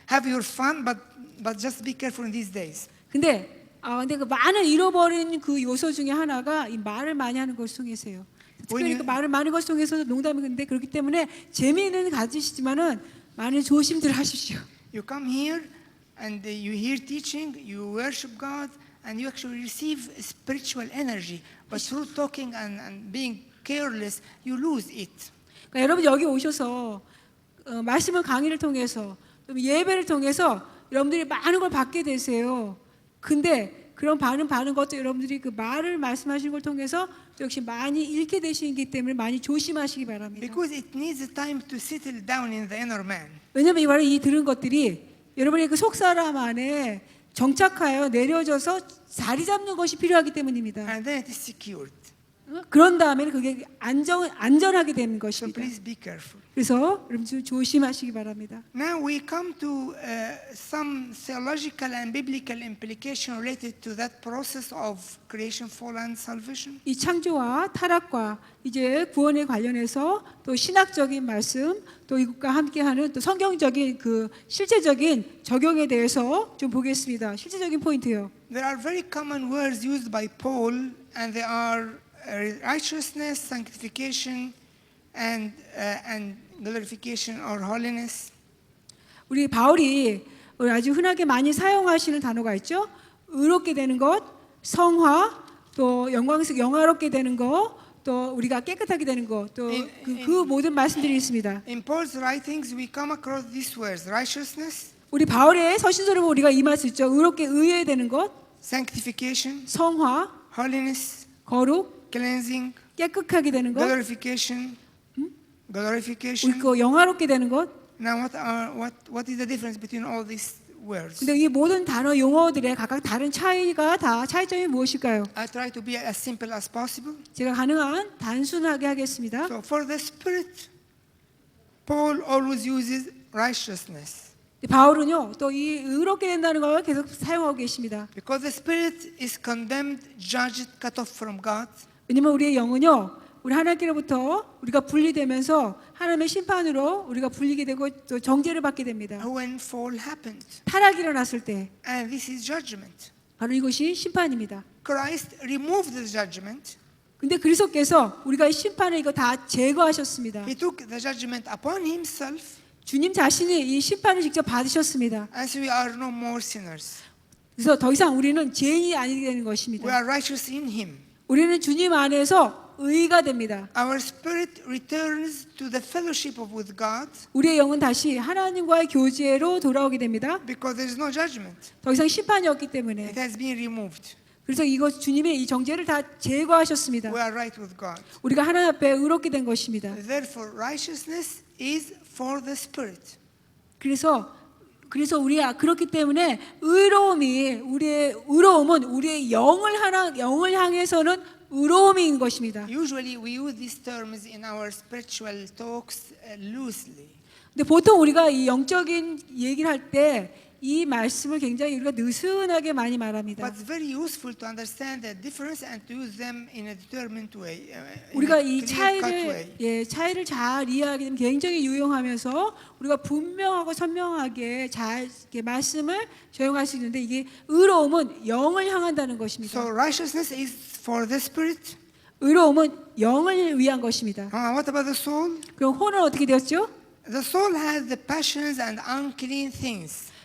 S1: Have your fun, but just be careful in these days.
S2: 근데 그 많은 잃어버린 그 요소 중에 하나가 이 말을 많이 하는 것 속에서요. 특별히 그 말을 많은 것 속에서 농담인데 그렇기 때문에 재미는 가지시지만은 많은 조심들 하십시오.
S1: You come here and you hear teaching, you worship God, and you actually receive spiritual energy. But through talking and being careless, you lose it.
S2: 그러니까 여러분 여기 오셔서 말씀을 강의를 통해서 예배를 통해서 여러분들이 많은 걸 받게 되세요. 근데 그런 받는 것도 여러분들이 그 말을 말씀하시는 걸 통해서 역시 많이 잃게 되시기 때문에 많이 조심하시기 바랍니다.
S1: Because it needs time to settle down in the inner man.
S2: 왜냐하면 이 들은 것들이 여러분의 그 속사람 안에 정착하여 내려져서 자리 잡는 것이 필요하기 때문입니다.
S1: And then it is secured.
S2: 그런 다음에는 그게 안전하게 되는
S1: So
S2: 것입니다.
S1: please be careful.
S2: 그래서 여러분 좀 조심하시기 바랍니다.
S1: Now we come to some theological and biblical implication related to that process of creation, fall, and salvation.
S2: 이 창조와 타락과 이제 구원에 관련해서 또 신학적인 말씀, 또 이것과 함께하는 또 성경적인 그 실제적인 적용에 대해서 좀 보겠습니다. 실제적인 포인트요.
S1: There are very common words used by Paul, and they are righteousness, sanctification, and glorification or holiness.
S2: 우리 바울이 아주 흔하게 많이 사용하시는 단어가 있죠. 의롭게 되는 것, 성화, 또 영화롭게 되는 것, 또 우리가 깨끗하게 되는 것, 또 그 모든 말씀들이 있습니다.
S1: In Paul's writings, we come across these words: righteousness,
S2: 우리 바울의 서신서를 보면 우리가 이 말씀 있죠. 의롭게 의해되는 것,
S1: sanctification,
S2: 성화,
S1: holiness,
S2: 거룩,
S1: cleansing,
S2: 깨끗하게 되는 것,
S1: glorification, glorification.
S2: 우리 그 영화롭게 되는 것.
S1: Now, what is the difference between all these words?
S2: 근데 이 모든 단어 용어들의 각각 다른 차이점이 무엇일까요?
S1: I try to be as simple as possible.
S2: 제가 가능한 단순하게 하겠습니다.
S1: So, for the Spirit, Paul always uses righteousness.
S2: 바울은요, 또 이 의롭게 된다는 걸 계속 사용하고 계십니다.
S1: Because the Spirit is condemned, judged, cut off from God.
S2: 왜냐면 우리의 영은요, 우리 하나님께로부터 우리가 분리되면서 하나님의 심판으로 우리가 불리게 되고 또 정죄를 받게 됩니다.
S1: When fall happened,
S2: 타락이 일어났을 때
S1: and this is judgment.
S2: 바로 이것이 심판입니다.
S1: Christ removed the judgment.
S2: 근데 그리스도께서 우리가 이 심판을 이거 다 제거하셨습니다.
S1: He took the judgment upon himself,
S2: 주님 자신이 이 심판을 직접 받으셨습니다.
S1: and so we are no more sinners.
S2: 그래서 더 이상 우리는 죄인이 아니게 되는
S1: We
S2: 것입니다.
S1: are righteous in him.
S2: 우리는 주님 안에서 의가 됩니다.
S1: Our spirit returns to the fellowship with God
S2: 우리의 영은 다시 하나님과의 교제로 돌아오게 됩니다.
S1: because there is no judgment.
S2: 더 이상 심판이 없기 때문에.
S1: It has been removed.
S2: 그래서 이것 주님의 이 정죄를 다 제거하셨습니다.
S1: We are right with God.
S2: 우리가 하나님 앞에 의롭게 된 것입니다.
S1: Therefore, righteousness is for the spirit.
S2: 그래서 그렇기 때문에 우리의 의로움은 우리의 영을 향해서는 의로움인 것입니다.
S1: Usually, we use these terms in our spiritual talks loosely.
S2: 근데 보통 우리가 이 영적인 얘기를 할 때 이 말씀을 굉장히 우리가 느슨하게 많이 말합니다.
S1: But it's very useful to understand the difference and to use them in a determined way.
S2: 우리가
S1: in a
S2: 이
S1: clear-cut way.
S2: 차이를 잘 이해하게 되면 굉장히 유용하면서 우리가 분명하고 선명하게 잘 이렇게 말씀을 적용할 수 있는데 이게 의로움은 영을 향한다는 것입니다.
S1: So righteousness is for the spirit.
S2: 의로움은 영을 위한 것입니다.
S1: What about the soul?
S2: 그럼 혼은 어떻게 되었죠?
S1: The soul has the passions and unclean things.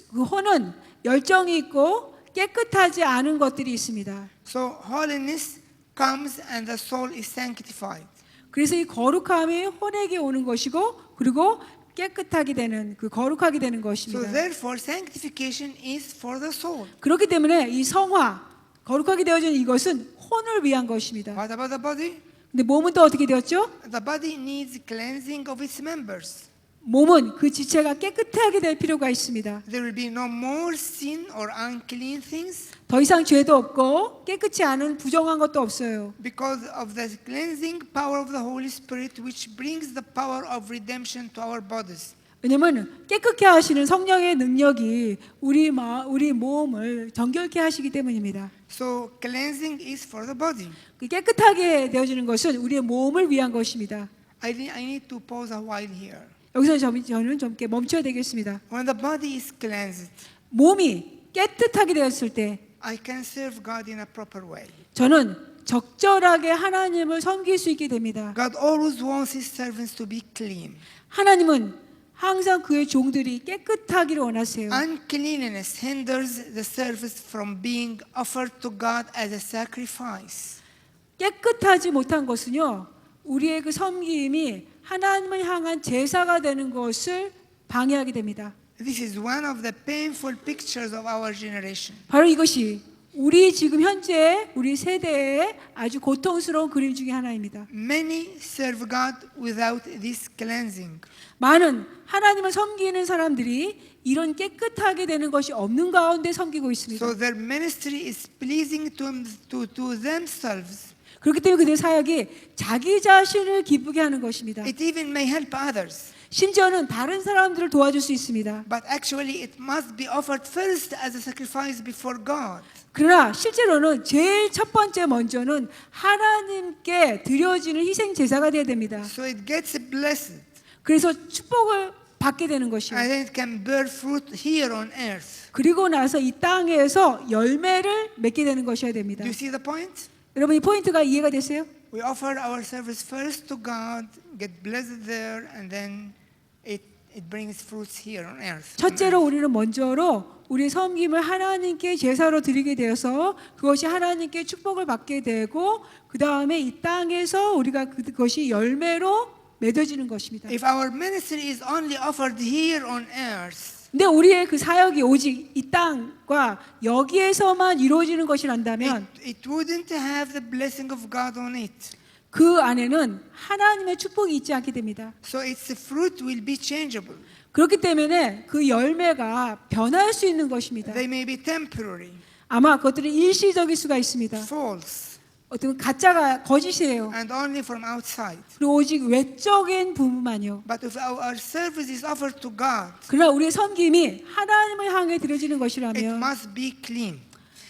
S2: 그 혼은 열정이 있고 깨끗하지 않은 것들이 있습니다.
S1: So holiness comes and the soul is sanctified.
S2: 그래서 이 거룩함이 혼에게 오는 것이고 그리고 깨끗하게 되는 그 거룩하게 되는
S1: So
S2: 것입니다.
S1: therefore sanctification is for the soul.
S2: 그렇기 때문에 이 성화 거룩하게 되어진 이것은 혼을 위한 것입니다.
S1: What about the body?
S2: 근데 몸은 또 어떻게 되었죠?
S1: The body needs cleansing of its members.
S2: 몸은 그 지체가 깨끗하게 될 필요가 있습니다.
S1: There will be no more sin or unclean things
S2: 더 이상 죄도 없고 깨끗지 않은 부정한 것도 없어요.
S1: because of the cleansing power of the Holy Spirit which brings the power of redemption to our bodies.
S2: 왜냐하면 깨끗게 하시는 성령의 능력이 우리 몸을 정결케 하시기 때문입니다.
S1: So cleansing is for the body.
S2: 그 깨끗하게 되어지는 것은 우리의 몸을 위한 것입니다.
S1: I need to pause a while here.
S2: 여기서 저는 좀 이렇게 멈춰야 되겠습니다.
S1: When the body is cleansed,
S2: 몸이 깨끗하게 되었을 때
S1: I can serve God in a proper way.
S2: 저는 적절하게 하나님을 섬길 수 있게 됩니다.
S1: God always wants His servants to be clean.
S2: 하나님은 항상 그의 종들이 깨끗하기를 원하세요.
S1: Uncleanliness hinders the service from being offered to God as a sacrifice.
S2: 깨끗하지 못한 것은요, 우리의 그 섬김이 하나님을 향한 제사가 되는 것을 방해하게 됩니다.
S1: This is one of the painful pictures of our generation.
S2: 바로 이것이 우리 지금 현재 우리 세대의 아주 고통스러운 그림 중에 하나입니다.
S1: Many serve God without this cleansing.
S2: 많은 하나님을 섬기는 사람들이 이런 깨끗하게 되는 것이 없는 가운데 섬기고 있습니다.
S1: So their ministry is pleasing to themselves.
S2: 그렇기 때문에 그들의 사역이 자기 자신을 기쁘게 하는 것입니다.
S1: It even may help others.
S2: 심지어는 다른 사람들을 도와줄 수 있습니다.
S1: But actually, it must be offered first as a sacrifice before God.
S2: 그러나 실제로는 제일 첫 번째 먼저는 하나님께 드려지는 희생 제사가 되어야 됩니다.
S1: So it gets blessed.
S2: 그래서 축복을 받게 되는 것이요.
S1: And then it can bear fruit here on earth.
S2: 그리고 나서 이 땅에서 열매를 맺게 되는 것이어야 됩니다.
S1: Do you see the point?
S2: 여러분 이 포인트가 이해가 되세요?
S1: We offer our service first to God, get blessed there, and then it brings fruits here on earth.
S2: 첫째로 우리는 먼저로 우리 섬김을 하나님께 제사로 드리게 되어서 그것이 하나님께 축복을 받게 되고 그 다음에 이 땅에서 우리가 그것이 열매로 맺어지는 것입니다.
S1: If our ministry is only offered here on earth,
S2: 근데 우리의 그 사역이 오직 이 땅과 여기에서만 이루어지는 것이란다면
S1: it wouldn't have the blessing of God on it.
S2: 그 안에는 하나님의 축복이 있지 않게 됩니다.
S1: So its fruit will be changeable.
S2: 그렇기 때문에 그 열매가 변할 수 있는 것입니다.
S1: They may be temporary,
S2: 아마 그것들은 일시적일 수가 있습니다.
S1: false,
S2: 어떤 가짜가 거짓이에요.
S1: and only from outside.
S2: 그리고 오직 외적인 부분만요.
S1: But if our service is offered to God,
S2: 그러나 우리의 섬김이 하나님을 향해 드려지는
S1: it
S2: 것이라면
S1: must be clean.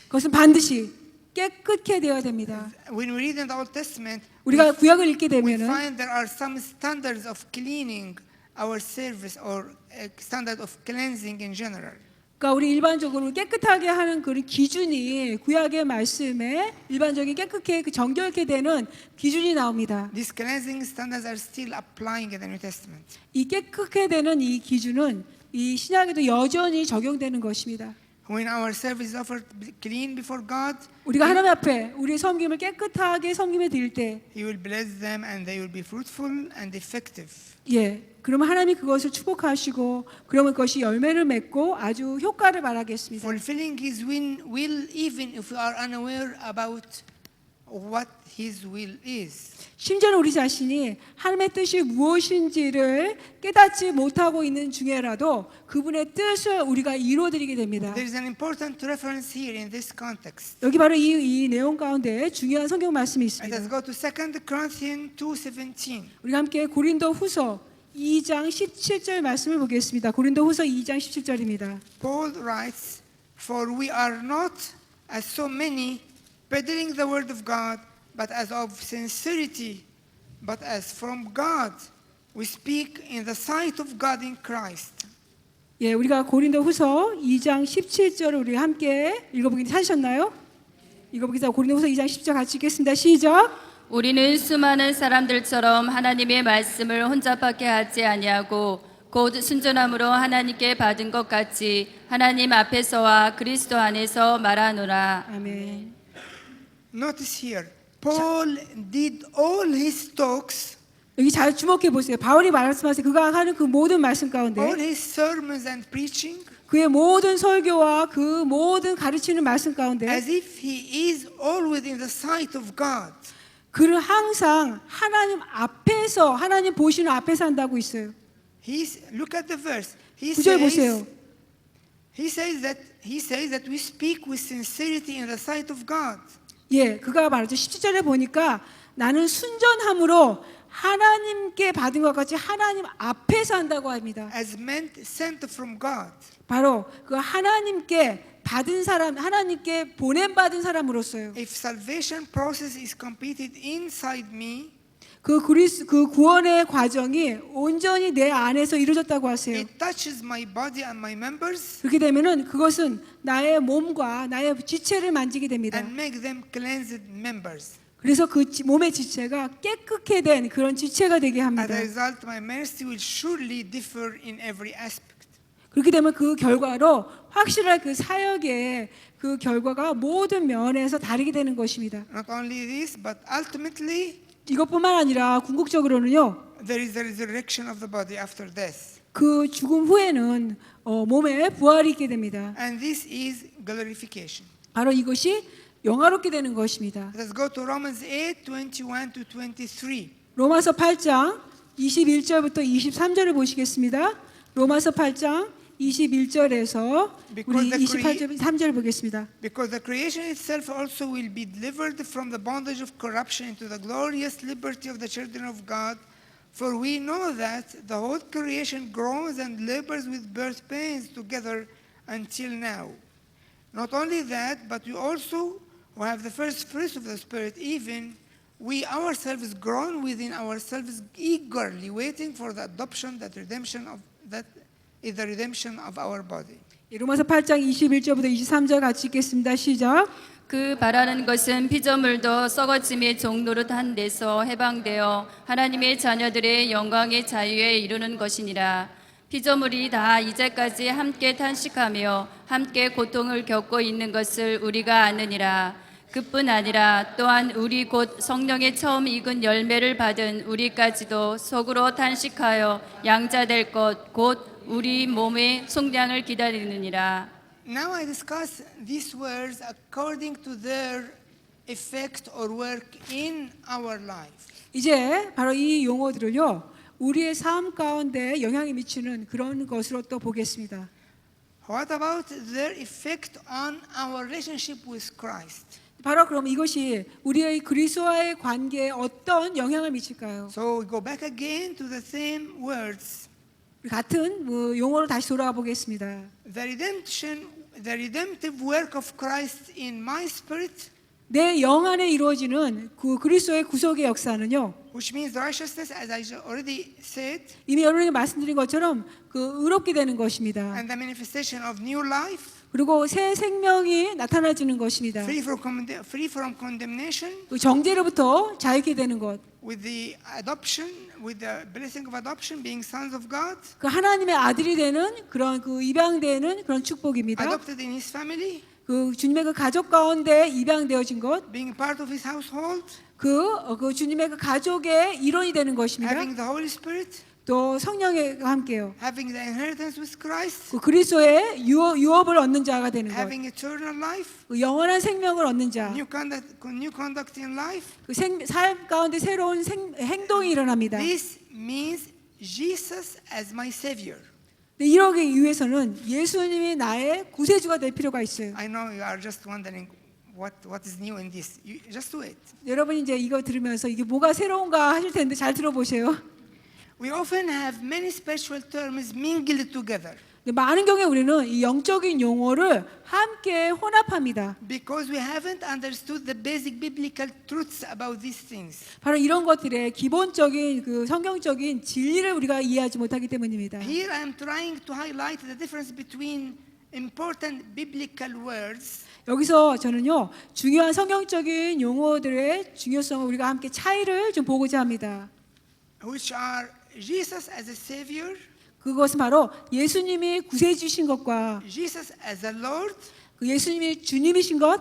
S2: 그것은 반드시 깨끗게 되어야 됩니다.
S1: When we read in the Old Testament,
S2: 우리가 구약을 읽게
S1: we
S2: 되면은
S1: find there are some standards of cleaning our service or a standard of cleansing in general.
S2: 그러니까 우리 일반적으로 깨끗하게 하는 그런 기준이 구약의 말씀에 일반적인 깨끗게 정결케 되는 기준이 나옵니다.
S1: These cleansing standards are still applying in the New Testament.
S2: 이 깨끗게 되는 이 기준은 이 신약에도 여전히 적용되는 것입니다.
S1: When our service is offered clean before God,
S2: 우리가 하나님 앞에 우리의 섬김을 깨끗하게 섬김에 드릴 때,
S1: He will bless them and they will be fruitful and effective.
S2: 그러면 하나님이 그것을 축복하시고, 그러면 그것이 열매를 맺고 아주 효과를 발하겠습니다.
S1: Fulfilling His will even if we are unaware about what His will is.
S2: 심지어는 우리 자신이 하나님의 뜻이 무엇인지를 깨닫지 못하고 있는 중에라도 그분의 뜻을 우리가 이루어드리게 됩니다.
S1: There is an important reference here in this context.
S2: 여기 바로 이 내용 가운데 중요한 성경 말씀이
S1: Let us
S2: 있습니다.
S1: go to 2 Corinthians 2:17.
S2: 우리가 함께 고린도 후서 2장 17절 말씀을 보겠습니다. 고린도 후서 2장 17절입니다.
S1: Paul writes, "For we are not as so many peddling the word of God, but as of sincerity, but as from God. We speak in the sight of God in Christ."
S2: 우리가 고린도 후서 2장 17절을 우리 함께 읽어보기 찾으셨나요? 읽어보기서 고린도 후서 2장 10절 같이 읽겠습니다. 시작.
S3: 우리는 수많은 사람들처럼 하나님의 말씀을 혼잡하게 하지 아니하고 곧 순전함으로 하나님께 받은 것 같이 하나님 앞에서와 그리스도 안에서 말하노라.
S2: 아멘.
S1: Notice here, Paul did all his talks,
S2: 여기 잘 주목해 보세요. 바울이 말씀하세요. 그가 하는 그 모든 말씀 가운데
S1: all his sermons and preaching,
S2: 그의 모든 설교와 그 모든 가르치는 말씀 가운데
S1: as if he is always in the sight of God.
S2: 그를 항상 하나님 앞에서 하나님 보시는 앞에서 한다고 있어요.
S1: Look at the verse. He
S2: 9절 보세요.
S1: says that we speak with sincerity in the sight of God.
S2: 그가 말하죠. 17절에 보니까 나는 순전함으로 하나님께 받은 것 같이 하나님 앞에서 한다고 합니다.
S1: As men sent from God.
S2: 바로 그 하나님께 받은 사람, 하나님께 보냄받은 사람으로서요.
S1: If salvation process is completed inside me,
S2: 그 구원의 과정이 온전히 내 안에서 이루어졌다고 하세요.
S1: it touches my body and my members
S2: 그렇게 되면은 그것은 나의 몸과 나의 지체를 만지게 됩니다.
S1: and make them cleansed members.
S2: 그래서 그 몸의 지체가 깨끗게 된 그런 지체가 되게
S1: As
S2: 합니다.
S1: a result, my ministry will surely differ in every aspect.
S2: 그렇게 되면 그 결과로 확실한 그 사역의 그 결과가 모든 면에서 다르게 되는 것입니다.
S1: Not only this, but ultimately,
S2: 이것뿐만 아니라 궁극적으로는요.
S1: there is the resurrection of the body after death.
S2: 그 죽음 후에는 몸에 부활이 있게 됩니다.
S1: And this is glorification.
S2: 바로 이것이 영화롭게 되는 것입니다.
S1: Let's go to Romans 8:21 to 23.
S2: 로마서 8장 21절부터 23절을 보시겠습니다. 로마서 8장 21절에서 우리
S1: Because the
S2: 28절 3절 보겠습니다.
S1: Because the creation itself also will be delivered from the bondage of corruption into the glorious liberty of the children of God. For we know that the whole creation groans and labors with birth pains together until now. Not only that, but we also who have the first fruits of the Spirit, even we ourselves groan within ourselves eagerly waiting for the adoption, that is the redemption of our body.
S2: 로마서 8장 21절부터 23절 같이 읽겠습니다. 시작.
S3: 그 바라는 것은 피조물도 썩어짐의 종노릇한 데서 해방되어 하나님의 자녀들의 영광의 자유에 이르는 것이니라. 피조물이 다 이제까지 함께 탄식하며 함께 고통을 겪고 있는 것을 우리가 아느니라. 그뿐 아니라 또한 우리 곧 성령의 처음 익은 열매를 받은 우리까지도 속으로 탄식하여 양자될 것 곧 우리 몸의 속량을 기다리느니라.
S1: Now I discuss these words according to their effect or work in our life.
S2: 이제 바로 이 용어들을요. 우리의 삶 가운데 영향이 미치는 그런 것으로 또 보겠습니다.
S1: What about their effect on our relationship with Christ?
S2: 바로 그럼 이것이 우리의 그리스도와의 관계에 어떤 영향을 미칠까요?
S1: So we go back again to the same words.
S2: 같은 용어로 다시 돌아가 보겠습니다.
S1: The redemptive work of Christ in my spirit,
S2: 내 영 안에 이루어지는 그 그리스도의 구속의 역사는요.
S1: which means righteousness, as I already said,
S2: 이미 여러분에게 말씀드린 것처럼 그 의롭게 되는 것입니다.
S1: and the manifestation of new life,
S2: 그리고 새 생명이 나타나지는 것입니다.
S1: free from condemnation,
S2: 그 정죄로부터 자유케 되는 것.
S1: with the adoption, with the blessing of adoption, being sons of God,
S2: 그 하나님의 아들이 되는 그런 그 입양되는 그런 축복입니다.
S1: adopted in His family,
S2: 그 주님의 그 가족 가운데 입양되어진 것,
S1: being part of His household,
S2: 그 주님의 그 가족의 일원이 되는 것입니다.
S1: having the Holy Spirit,
S2: 또 성령과 함께요.
S1: having the inheritance with Christ,
S2: 그 그리스도의 유업을 얻는 자가 되는 것,
S1: having eternal life,
S2: 그 영원한 생명을 얻는 자,
S1: new conduct in life.
S2: 그 삶 가운데 새로운 행동이 일어납니다.
S1: This means Jesus as my Savior.
S2: 근데 이러기 위해서는 예수님이 나의 구세주가 될 필요가 있어요.
S1: I know you are just wondering what is new in this. You just do it.
S2: 여러분이 이제 이거 들으면서 이게 뭐가 새로운가 하실 텐데 잘 들어보세요.
S1: We often have many spiritual terms mingled together
S2: 근데 많은 경우에 우리는 이 영적인 용어를 함께 혼합합니다.
S1: because we haven't understood the basic biblical truths about these things.
S2: 바로 이런 것들의 기본적인 그 성경적인 진리를 우리가 이해하지 못하기 때문입니다.
S1: Here I am trying to highlight the difference between important biblical words
S2: 여기서 저는요 중요한 성경적인 용어들의 중요성을 우리가 함께 차이를 좀 보고자 합니다.
S1: which are Jesus as a Savior,
S2: 그것은 바로 예수님이 구세주신 것과
S1: Jesus as a Lord,
S2: 그 예수님이 주님이신 것,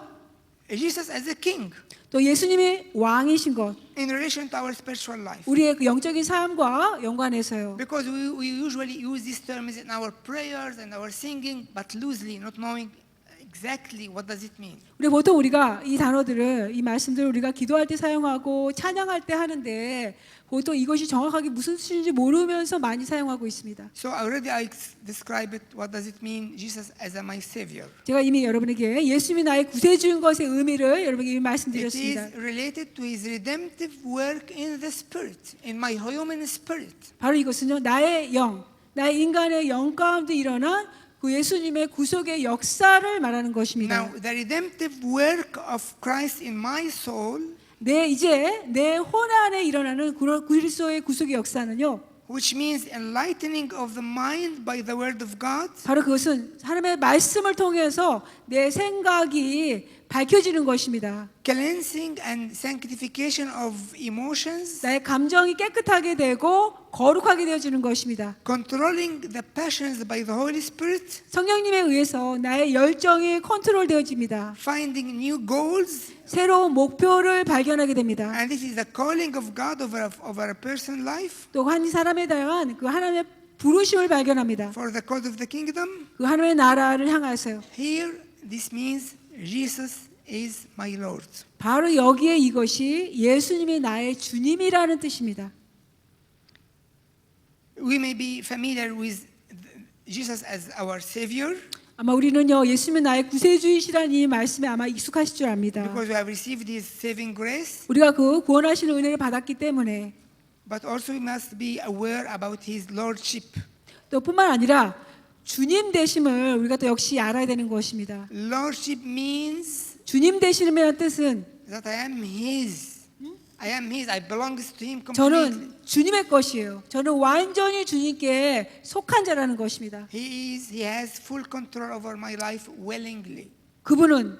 S1: Jesus as a King
S2: 또 예수님이 왕이신 것,
S1: in relation to our spiritual life.
S2: 우리의 그 영적인 삶과 연관해서요.
S1: Because we usually use these terms in our prayers and our singing, but loosely, not knowing exactly what does it mean.
S2: 보통 우리가 이 단어들을 이 말씀들을 우리가 기도할 때 사용하고 찬양할 때 하는데 보통 이것이 정확하게 무슨 뜻인지 모르면서 많이 사용하고 있습니다.
S1: So already I described it. What does it mean? Jesus as my Savior.
S2: 제가 이미 여러분에게 예수님이 나의 구세주인 것의 의미를 여러분에게 이미
S1: It
S2: 말씀드렸습니다.
S1: is related to His redemptive work in the Spirit, in my human spirit.
S2: 바로 이것은요 나의 영, 나의 인간의 영 가운데 일어난 그 예수님의 구속의 역사를 말하는 것입니다.
S1: Now, the redemptive work of Christ in my soul,
S2: 이제 내 혼 안에 일어나는 그리스도의 구속의 역사는요.
S1: which means enlightening of the mind by the Word of God,
S2: 바로 그것은 하나님의 말씀을 통해서 내 생각이 밝혀지는 것입니다.
S1: cleansing and sanctification of emotions,
S2: 나의 감정이 깨끗하게 되고 거룩하게 되어지는 것입니다.
S1: controlling the passions by the Holy Spirit,
S2: 성령님에 의해서 나의 열정이 컨트롤되어집니다.
S1: finding new goals,
S2: 새로운 목표를 발견하게 됩니다.
S1: and this is the calling of God over a person's life
S2: 또 한 사람에 대한 그 하나님의 부르심을 발견합니다.
S1: for the cause of the kingdom.
S2: 그 하나님의 나라를 향하여서요.
S1: Here, this means Jesus is my Lord.
S2: 바로 여기에 이것이 예수님이 나의 주님이라는 뜻입니다.
S1: We may be familiar with Jesus as our Savior
S2: 아마 우리는요 예수님은 나의 구세주이시라는 이 말씀에 아마 익숙하실 줄 압니다.
S1: because we have received His saving grace,
S2: 우리가 그 구원하시는 은혜를 받았기 때문에
S1: but also we must be aware about His Lordship.
S2: 또 뿐만 아니라 주님 되심을 우리가 또 역시 알아야 되는 것입니다.
S1: Lordship means
S2: 주님 되심이라는 뜻은
S1: that I am His. I am His. I belong to Him completely.
S2: 저는 주님의 것이에요. 저는 완전히 주님께 속한 자라는 것입니다.
S1: He has full control over my life willingly.
S2: 그분은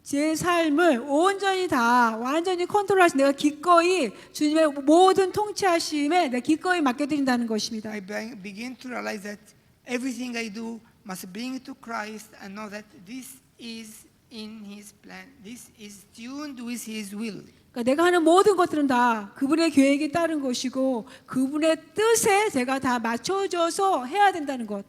S2: 제 삶을 온전히 다 완전히 컨트롤하시 내가 기꺼이 주님의 모든 통치하심에 내가 기꺼이 맡겨드린다는 것입니다.
S1: I begin to realize that everything I do must bring it to Christ and know that this is in His plan. This is tuned with His will.
S2: 그러니까 내가 하는 모든 것들은 다 그분의 계획에 따른 것이고 그분의 뜻에 제가 다 맞춰져서 해야 된다는 것.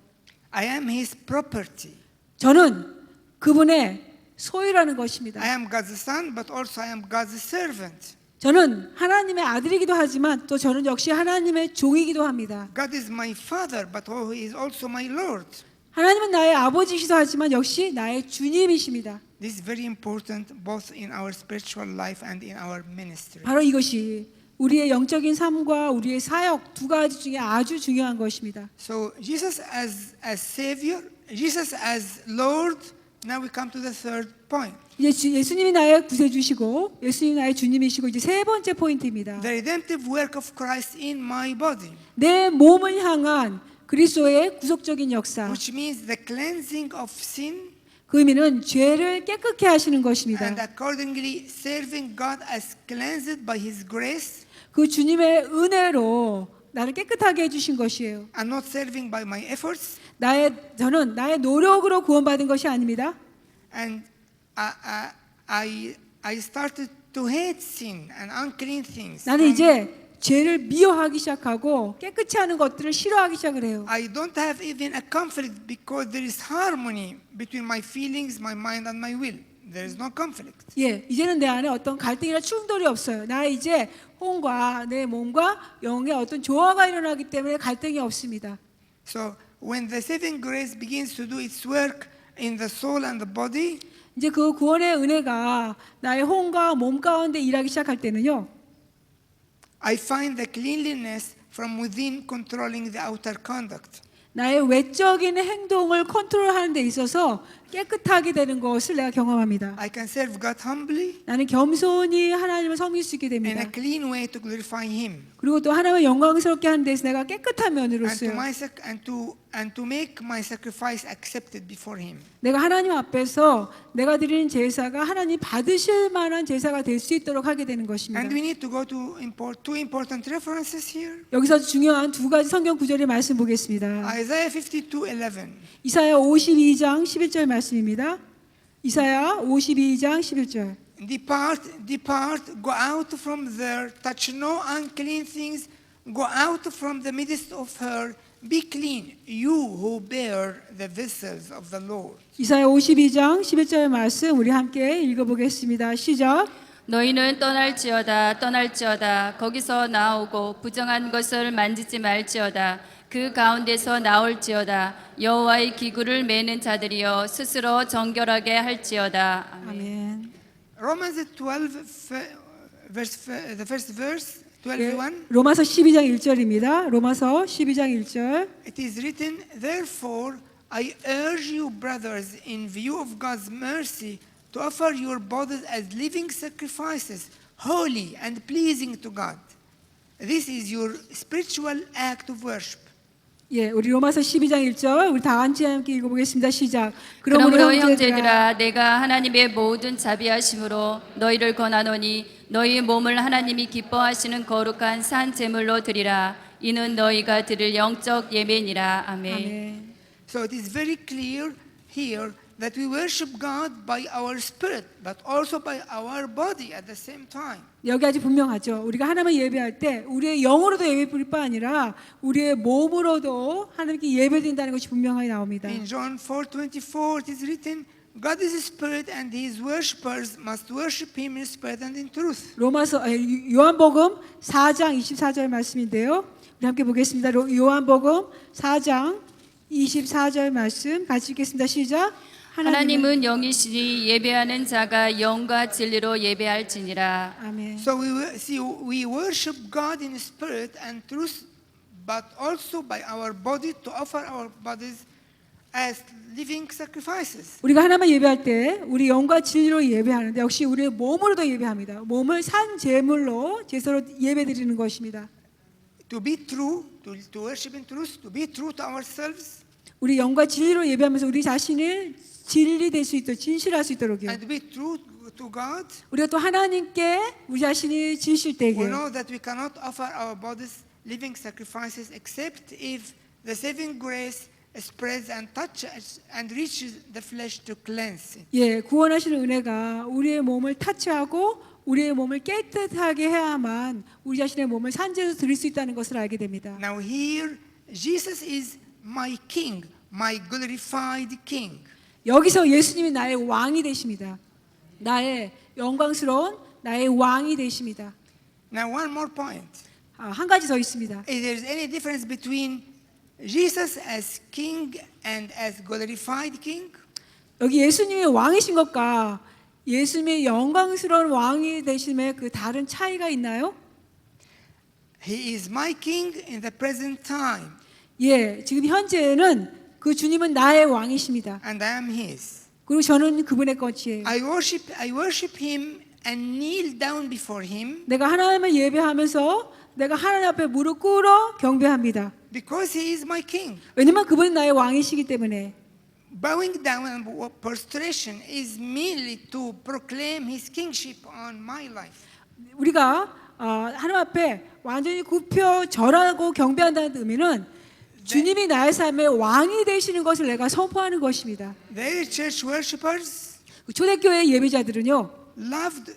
S1: I am His property.
S2: 저는 그분의 소유라는 것입니다.
S1: I am God's son, but also I am God's servant.
S2: 저는 하나님의 아들이기도 하지만 또 저는 역시 하나님의 종이기도 합니다.
S1: God is my father, but He is also my Lord.
S2: 하나님은 나의 아버지이기도 하지만 역시 나의 주님이십니다.
S1: This is very important both in our spiritual life and in our ministry.
S2: 바로 이것이 우리의 영적인 삶과 우리의 사역 두 가지 중에 아주 중요한 것입니다.
S1: So Jesus as Savior, Jesus as Lord. Now we come to the third point.
S2: 이제 예수님이 나의 구세주시고 예수님이 나의 주님이시고 이제 세 번째 포인트입니다.
S1: The redemptive work of Christ in my body,
S2: 내 몸을 향한 그리스도의 구속적인 역사.
S1: which means the cleansing of sin
S2: 그 의미는 죄를 깨끗게 하시는 것입니다.
S1: and accordingly serving God as cleansed by His grace
S2: 그 주님의 은혜로 나를 깨끗하게 해주신 것이에요.
S1: and not serving by my efforts.
S2: 저는 나의 노력으로 구원받은 것이 아닙니다.
S1: And I started to hate sin and unclean things.
S2: 나는 이제 죄를 미워하기 시작하고 깨끗이 하는 것들을 싫어하기 시작을 해요.
S1: I don't have even a conflict because there is harmony between my feelings, my mind, and my will. There is no conflict.
S2: 예, 이제는 내 안에 어떤 갈등이나 충돌이 없어요. 나 이제 혼과 내 몸과 영의 어떤 조화가 일어나기 때문에 갈등이 없습니다.
S1: So when the saving grace begins to do its work in the soul and the body,
S2: 이제 그 구원의 은혜가 나의 혼과 몸 가운데 일하기 시작할 때는요.
S1: I find the cleanliness from within controlling the outer conduct.
S2: 나의 외적인 행동을 컨트롤하는 데 있어서 깨끗하게 되는 것을 내가 경험합니다.
S1: I can serve God humbly
S2: 나는 겸손히 하나님을 섬길 수 있게
S1: in
S2: 됩니다.
S1: a clean way to glorify Him.
S2: 그리고 또 하나님을 영광스럽게 하는 데서 내가 깨끗한
S1: And
S2: 면으로서요.
S1: to make my sacrifice accepted before Him.
S2: 내가 하나님 앞에서 내가 드리는 제사가 하나님 받으실 만한 제사가 될 수 있도록 하게 되는 것입니다.
S1: And we need to go to two important references here.
S2: 여기서 중요한 두 가지 성경 구절의 말씀 보겠습니다.
S1: Isaiah 52:11.
S2: 이사야 52장 11절 말씀입니다. 이사야 52장 11절.
S1: Depart, go out from there, touch no unclean things, go out from the midst of her, be clean, you who bear the vessels of the Lord.
S2: 이사야 52장 11절 말씀 우리 함께 읽어보겠습니다. 시작.
S3: 너희는 떠날지어다 거기서 나오고 부정한 것을 만지지 말지어다 그 가운데서 나올지어다 여호와의 기구를 매는 자들이여 스스로 정결하게 할지어다.
S2: 아멘.
S1: Romans 12, the first verse, 12:1.
S2: 로마서 12장 1절입니다. 로마서 12장 1절.
S1: It is written, therefore, I urge you, brothers, in view of God's mercy, to offer your bodies as living sacrifices, holy and pleasing to God. This is your spiritual act of worship.
S2: 예, 우리 로마서 12장 1절 우리 다 같이 함께 읽어보겠습니다. 시작.
S3: 그러므로 형제들아 내가 하나님의 모든 자비하심으로 너희를 권하노니 너희 몸을 하나님이 기뻐하시는 거룩한 산 제물로 드리라. 이는 너희가 드릴 영적 예배니라. 아멘.
S2: 아멘.
S1: So it is very clear here that we worship God by our spirit, but also by our body at the same time.
S2: 여기 아주 분명하죠. 우리가 하나님을 예배할 때 우리의 영으로도 예배드릴 뿐 아니라 우리의 몸으로도 하나님께 예배드린다는 것이 분명하게 나옵니다.
S1: In John 4:24 it is written, God is a spirit and his worshippers must worship him in spirit and in truth.
S2: 요한복음 4장 24절 말씀인데요. 우리 함께 보겠습니다. 요한복음 4장 24절 말씀 같이 읽겠습니다. 시작.
S3: 하나님은 영이시니 예배하는 자가 영과 진리로 예배할지니라.
S2: 아멘.
S1: So we worship God in spirit and truth, but also by our body to offer our bodies as living sacrifices.
S2: 우리가 하나님을 예배할 때 우리 영과 진리로 예배하는데 역시 우리의 몸으로도 예배합니다. 몸을 산 제물로 제사로 예배드리는 것입니다.
S1: To be true, to worship in truth, to be true to ourselves,
S2: 우리 영과 진리로 예배하면서 우리 자신을 진리될 수 있도록 진실할 수 있도록요.
S1: and to be true to God.
S2: 우리가 또 하나님께 우리 자신이 진실되게
S1: We know that we cannot offer our bodies living sacrifices except if the saving grace spreads and touches and reaches the flesh to cleanse it.
S2: 예, 구원하시는 은혜가 우리의 몸을 타치하고 우리의 몸을 깨끗하게 해야만 우리 자신의 몸을 산재로 드릴 수 있다는 것을 알게 됩니다.
S1: Now here, Jesus is my king, my glorified king.
S2: 여기서 예수님이 나의 왕이 되십니다. 나의 영광스러운 나의 왕이 되십니다.
S1: Now one more point.
S2: 한 가지 더 있습니다.
S1: If there's any difference between Jesus as king and as glorified king,
S2: 여기 예수님이 왕이신 것과 예수님의 영광스러운 왕이 되심의 그 다른 차이가 있나요?
S1: he is my king in the present time
S2: 예, 지금 현재는 그 주님은 나의 왕이십니다.
S1: and I am his.
S2: 그리고 저는 그분의 것이에요.
S1: I worship him and kneel down before him
S2: 내가 하나님을 예배하면서 내가 하나님 앞에 무릎 꿇어 경배합니다.
S1: because he is my king.
S2: 왜냐면 그분은 나의 왕이시기 때문에.
S1: Bowing down and prostration is merely to proclaim his kingship on my life.
S2: 우리가 하나님 앞에 완전히 굽혀 절하고 경배한다는 의미는 주님이 나의 삶의 왕이 되시는 것을 내가 선포하는 것입니다.
S1: The church worshippers
S2: 초대교회 예배자들은요.
S1: loved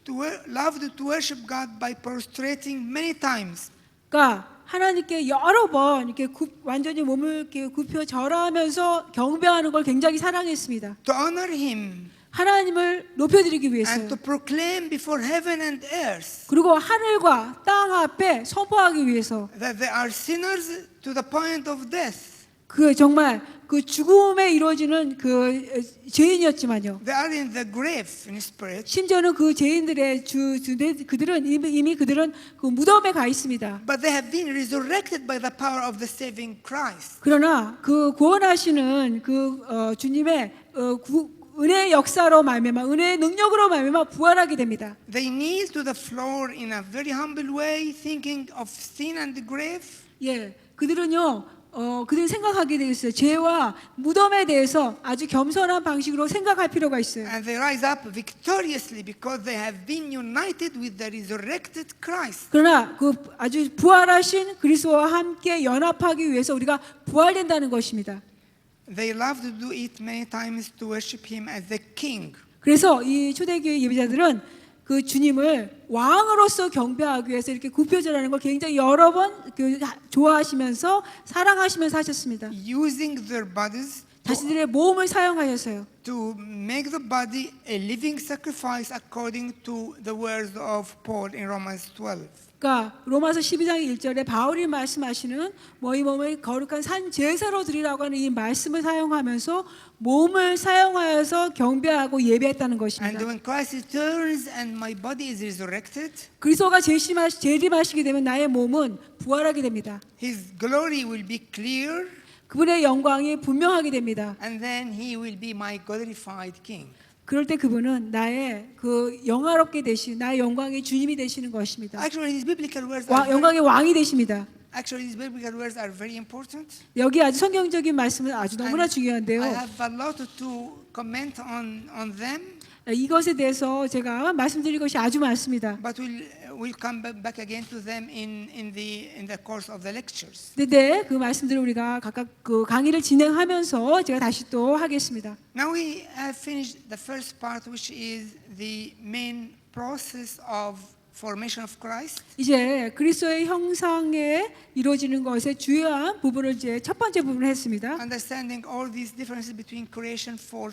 S1: to worship God by prostrating many times.
S2: 그러니까 하나님께 여러 번 이렇게 완전히 몸을 이렇게 굽혀 절하면서 경배하는 걸 굉장히 사랑했습니다.
S1: To honor him
S2: 하나님을 높여드리기 위해서.
S1: and to proclaim before heaven and earth
S2: 그리고 하늘과 땅 앞에 선포하기 위해서.
S1: that they are sinners to the point of death.
S2: 그 정말 그 죽음에 이루어지는 그 죄인이었지만요.
S1: They are in the grave in spirit,
S2: 심지어는 그 죄인들의 그들은 이미 그들은 그 무덤에 가 있습니다.
S1: but they have been resurrected by the power of the saving Christ.
S2: 그러나 그 구원하시는 그 주님의 은혜의 역사로 말미암아 은혜의 능력으로 말미암아 부활하게 됩니다.
S1: They kneel to the floor in a very humble way, thinking of sin and the grave.
S2: 예, 그들은요. 그들이 생각하게 되어 있어요. 죄와 무덤에 대해서 아주 겸손한 방식으로 생각할 필요가 있어요.
S1: And they rise up victoriously because they have been united with the resurrected Christ.
S2: 그러나 그 아주 부활하신 그리스도와 함께 연합하기 위해서 우리가 부활된다는 것입니다.
S1: They love to do it many times to worship him as the king.
S2: 그래서 이 초대교회 예배자들은 그 주님을 왕으로서 경배하기 위해서 이렇게 굽혀져라는 걸 굉장히 여러 번 좋아하시면서 사랑하시면서 하셨습니다.
S1: Using their bodies
S2: 자신들의 몸을 사용하셨어요.
S1: to make the body a living sacrifice according to the words of Paul in Romans 12.
S2: 그러니까 로마서 12장 1절에 바울이 말씀하시는 이 몸을 거룩한 산 제사로 드리라고 하는 이 말씀을 사용하면서 몸을 사용하여서 경배하고 예배했다는
S1: And
S2: 것입니다.
S1: when Christ returns and my body is resurrected,
S2: 그리스도가 재림하시게 되면 나의 몸은 부활하게 됩니다.
S1: his glory will be clear,
S2: 그분의 영광이 분명하게 됩니다.
S1: and then he will be my glorified king.
S2: 그럴 때 그분은 나의 그 영화롭게 되신 나의 영광의 주님이 되시는 것입니다.
S1: Actually, these biblical words are
S2: 영광의 왕이 되십니다.
S1: very important.
S2: 여기 아주 성경적인 말씀은 아주 너무나 중요한데요.
S1: I have a lot to comment on them,
S2: 이것에 대해서 제가 말씀드릴 것이 아주 많습니다.
S1: but we'll come back again to them in the course of the lectures.
S2: 네, 그 말씀들을 우리가 각각 그 강의를 진행하면서 제가 다시 또 하겠습니다.
S1: Now we have finished the first part, which is the main process of formation of Christ.
S2: 이제 그리스도의 형상에 이루어지는 것의 주요한 부분을 이제 첫 번째 부분을 했습니다.
S1: Understanding all these differences between creation, fall,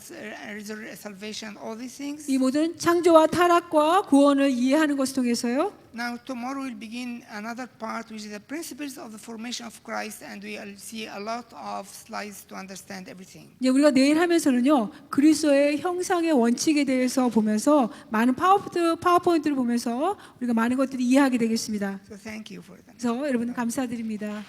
S1: salvation, all these things.
S2: 이 모든 창조와 타락과 구원을 이해하는 것을 통해서요.
S1: Now tomorrow we'll begin another part which is the principles of the formation of Christ, and we'll see a lot of slides to understand everything.
S2: 이제 우리가 내일 하면서는요 그리스도의 형상의 원칙에 대해서 보면서 많은 파워포인트를 보면서 우리가 많은 것들을 이해하게 되겠습니다.
S1: So thank you for that.
S2: 그래서 여러분 감사드립니다.